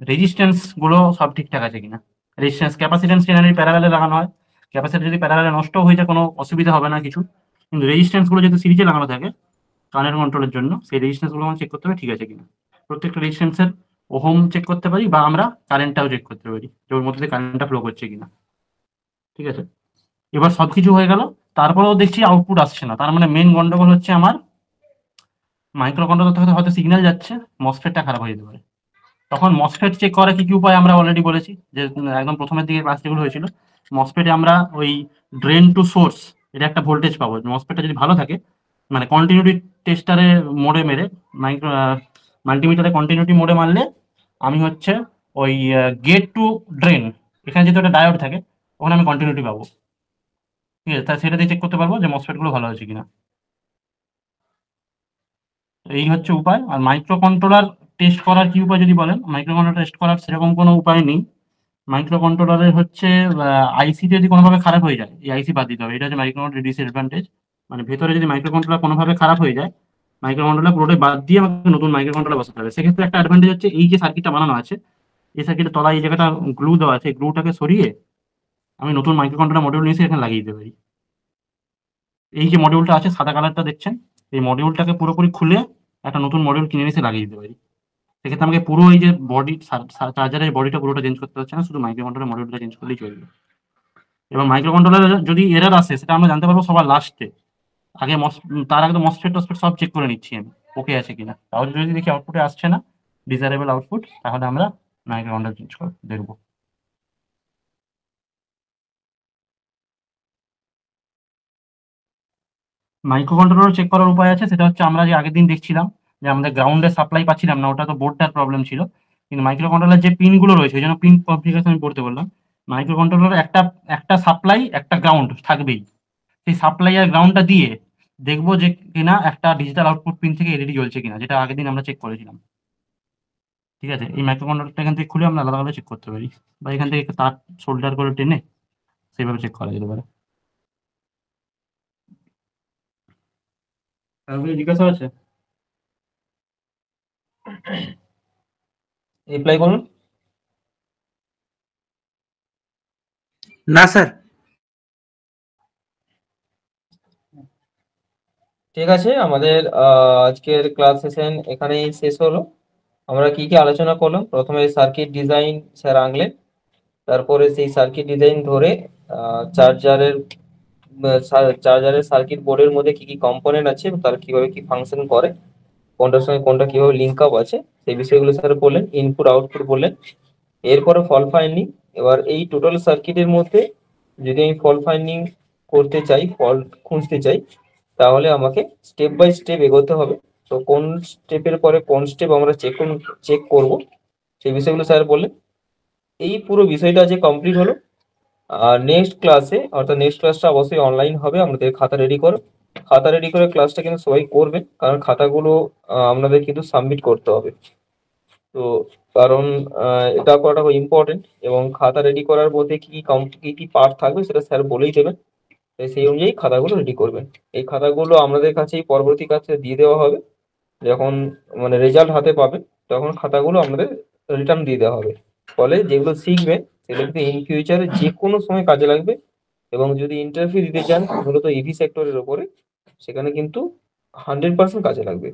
রেজিস্ট্যান্স গুলো সব ঠিকঠাক আছে কিনা। রেজিস্ট্যান্স ক্যাপাসিট্যান্স জেনারেলি প্যারালালে লাগানো হয়, ক্যাপাসিটর যদি প্যারালালে নষ্ট হয়ে যায় কোনো অসুবিধা হবে না কিছু, কিন্তু রেজিস্ট্যান্স গুলো যদি সিরিজে লাগানো থাকে কারেন্ট কন্ট্রোলের জন্য, সেই রেজিস্ট্যান্স গুলো আমরা চেক করতে হবে ঠিক আছে কিনা। প্রত্যেকটা রেজিস্ট্যান্সের ওহম চেক করতে পারি, বা আমরা কারেন্টটাও চেক করতে পারি যে ওর মধ্যে কারেন্টটা ফ্লো করছে কিনা, ঠিক আছে। এবার সবকিছু হয়ে গেল, তারপরেও দেখছি আউটপুট আসছে না, তার মানে মেন গন্ডগোল হচ্ছে আমার মাইক্রো কন্ট্রোলার থেকে হয়তো সিগন্যাল যাচ্ছে, মসফেটটা খারাপ হয়ে যেতে পারে। তখন মসফেট চেক করার কি কি উপায় আমরা অলরেডি বলেছি, যে একদম প্রথমের দিকে ক্লাস যেগুলো হয়েছিল, মসফেটে আমরা ওই ড্রেন টু সোর্স এটা একটা ভোল্টেজ পাবো। মসফেটটা যদি ভালো থাকে, মানে কন্টিনিউটি টেস্টারে মোডে মেরে মাল্টিমিটারে কন্টিনিউটি মোডে মারলে আমি হচ্ছে ওই গেট টু ড্রেন, এখানে যেহেতু একটা ডায়োড থাকে ওখানে আমি কন্টিনিউটি পাবো, ঠিক আছে। তাই সেটা দিয়ে চেক করতে পারবো যে মসফেট গুলো ভালো আছে কিনা। এই হচ্ছে উপায়। আর মাইক্রো কন্ট্রোলার টেস্ট করার কি উপায় যদি বলেন, মাইক্রো কন্ট্রোলার টেস্ট করার সেরকম কোনো উপায় নেই। মাইক্রো কন্ট্রোলারের হচ্ছে আইসি যদি কোনোভাবে খারাপ হয়ে যায়, এই আইসি বাদ দিতে হবে, এটা হচ্ছে মাইক্রো কন্ট্রোলার ডিসঅ্যাডভান্টেজ। মানে ভেতরে যদি মাইক্রো কন্ট্রোলার কোনোভাবে খারাপ হয়ে যায়, মাইক্রো কন্ট্রোলার পুরোটাই বাদ দিয়ে আমাকে নতুন মাইক্রো কন্ট্রোলার বসাতে হবে। সেক্ষেত্রে একটা অ্যাডভান্টেজ হচ্ছে, এই যে সার্কিটটা বানানো আছে, এই সার্কিটের তলায় এই জায়গাটা গ্লু দেওয়া আছে, গ্লুটাকে সরিয়ে আমি নতুন মাইক্রো কন্ট্রোলার মডিউল নিয়ে এসে এখানে লাগিয়ে দিতে পারি। এই যে মডিউলটা আছে সাদা কালারটা দেখছেন, এই মডিউলটাকে পুরোপুরি খুলে একটা নতুন মডিউল কিনে এসে লাগিয়ে দিতে পারি। সেক্ষেত্রে আমাকে পুরো এই যে বডি চার্জারের বডিটা পুরোটা চেঞ্জ করতে হচ্ছে না, শুধু মাইক্রো কন্ট্রোলার মডিউলটা চেঞ্জ করলেই চলবে। এবং মাইক্রো কন্ট্রোলারে যদি এরর আসে সেটা আমরা জানতে পারবো সবার লাস্টে। আগে তার আগে তো মসফেট টসফেট সব চেক করে নিচ্ছি আমি ওকে আছে কিনা। তাহলে যদি দেখি আউটপুটে আসছে না, ডিজারেবল আউটপুট, তাহলে আমরা মাইক্রো কন্ট্রোলার চেঞ্জ করে দেখবো। মাইক্রো কন্ট্রোলার চেক করার উপায় আছে, সেটা হচ্ছে আমরা যে আগের দিন দেখছিলাম যে আমাদের গ্রাউন্ডে সাপ্লাই পাচ্ছিলাম না, ওটা তো বোর্ডটার প্রবলেম ছিল। কিন্তু মাইক্রো কন্ট্রোলার যে পিনগুলো রয়েছে, ওই জন্য পিন কনফিগারেশন আমি পড়তে বললাম। মাইক্রো কন্ট্রোলার একটা সাপ্লাই একটা গ্রাউন্ড থাকবেই। সেই সাপ্লাই আর গ্রাউন্ডটা দিয়ে দেখবো যে কিনা একটা ডিজিটাল আউটপুট পিন থেকে এলইডি জ্বলছে কিনা, যেটা আগের দিন আমরা চেক করেছিলাম। ঠিক আছে, এই মাইক্রো কন্ট্রোলারটা এখান থেকে খুলে আমরা আলাদা আলাদা চেক করতে পারি, বা এখান থেকে তার সোল্ডার করে টেনে সেইভাবে চেক করা যেতে পারে। তারপরে জিজ্ঞাসা আছে? রিপ্লাই করুন। না স্যার। ঠিক আছে, আমাদের আজকের ক্লাস সেশন এখানেই শেষ হলো। আমরা কি কি আলোচনা করলাম? প্রথমে সার্কিট ডিজাইন স্যার আঁকলেন, তারপরে সেই সার্কিট ডিজাইন ধরে চার্জারের সার্কিট বোর্ডের মধ্যে কি কি কম্পোনেন্ট আছে, তার কিভাবে কি ফাংশন করে, কোনটার সঙ্গে কোনটা কিভাবে লিঙ্ক আপ আছে, সেই বিষয়গুলো স্যার বললেন। ইনপুট আউটপুট বললেন। এরপরে ফল্ট ফাইন্ডিং। এবার এই টোটাল সার্কিটের মধ্যে যদি আমি ফল্ট ফাইন্ডিং করতে চাই, ফল্ট খুঁজতে চাই, তাহলে আমাকে স্টেপ বাই স্টেপ এগোতে হবে। তো কোন স্টেপের পরে কোন স্টেপ আমরা চেক করব, সেই বিষয়গুলো স্যার বললেন। এই পুরো বিষয়টা যে কমপ্লিট হলো। আর নেক্সট ক্লাসে, অর্থাৎ নেক্সট ক্লাসটা অবশ্যই অনলাইন হবে। আমাদের খাতা রেডি করো, খাতা রেডি করে ক্লাসটা কিন্তু সবাই করবেন, কারণ খাতাগুলো আপনাদের কিন্তু সাবমিট করতে হবে। তো কারণ এটা করাটা খুব ইম্পর্টেন্ট, এবং খাতা রেডি করার মধ্যে কি কি পার্ট থাকবে সেটা স্যার বলেই দেবেন। তাই সেই অনুযায়ী খাতাগুলো রেডি করবেন। এই খাতাগুলো আমাদের কাছেই পরবর্তী কাছে দিয়ে দেওয়া হবে। যখন মানে রেজাল্ট হাতে পাবে, তখন খাতাগুলো আমাদের রিটার্ন দিয়ে দেওয়া হবে। ফলে যেগুলো শিখবেন সেগুলো কিন্তু ইন ফিউচারে যে কোনো সময় কাজে লাগবে। এবং যদি ইন্টারভিউ দিতে চান মূলত ইভি সেক্টরের ওপরে, সেখানে কিন্তু 100% কাজে লাগবে।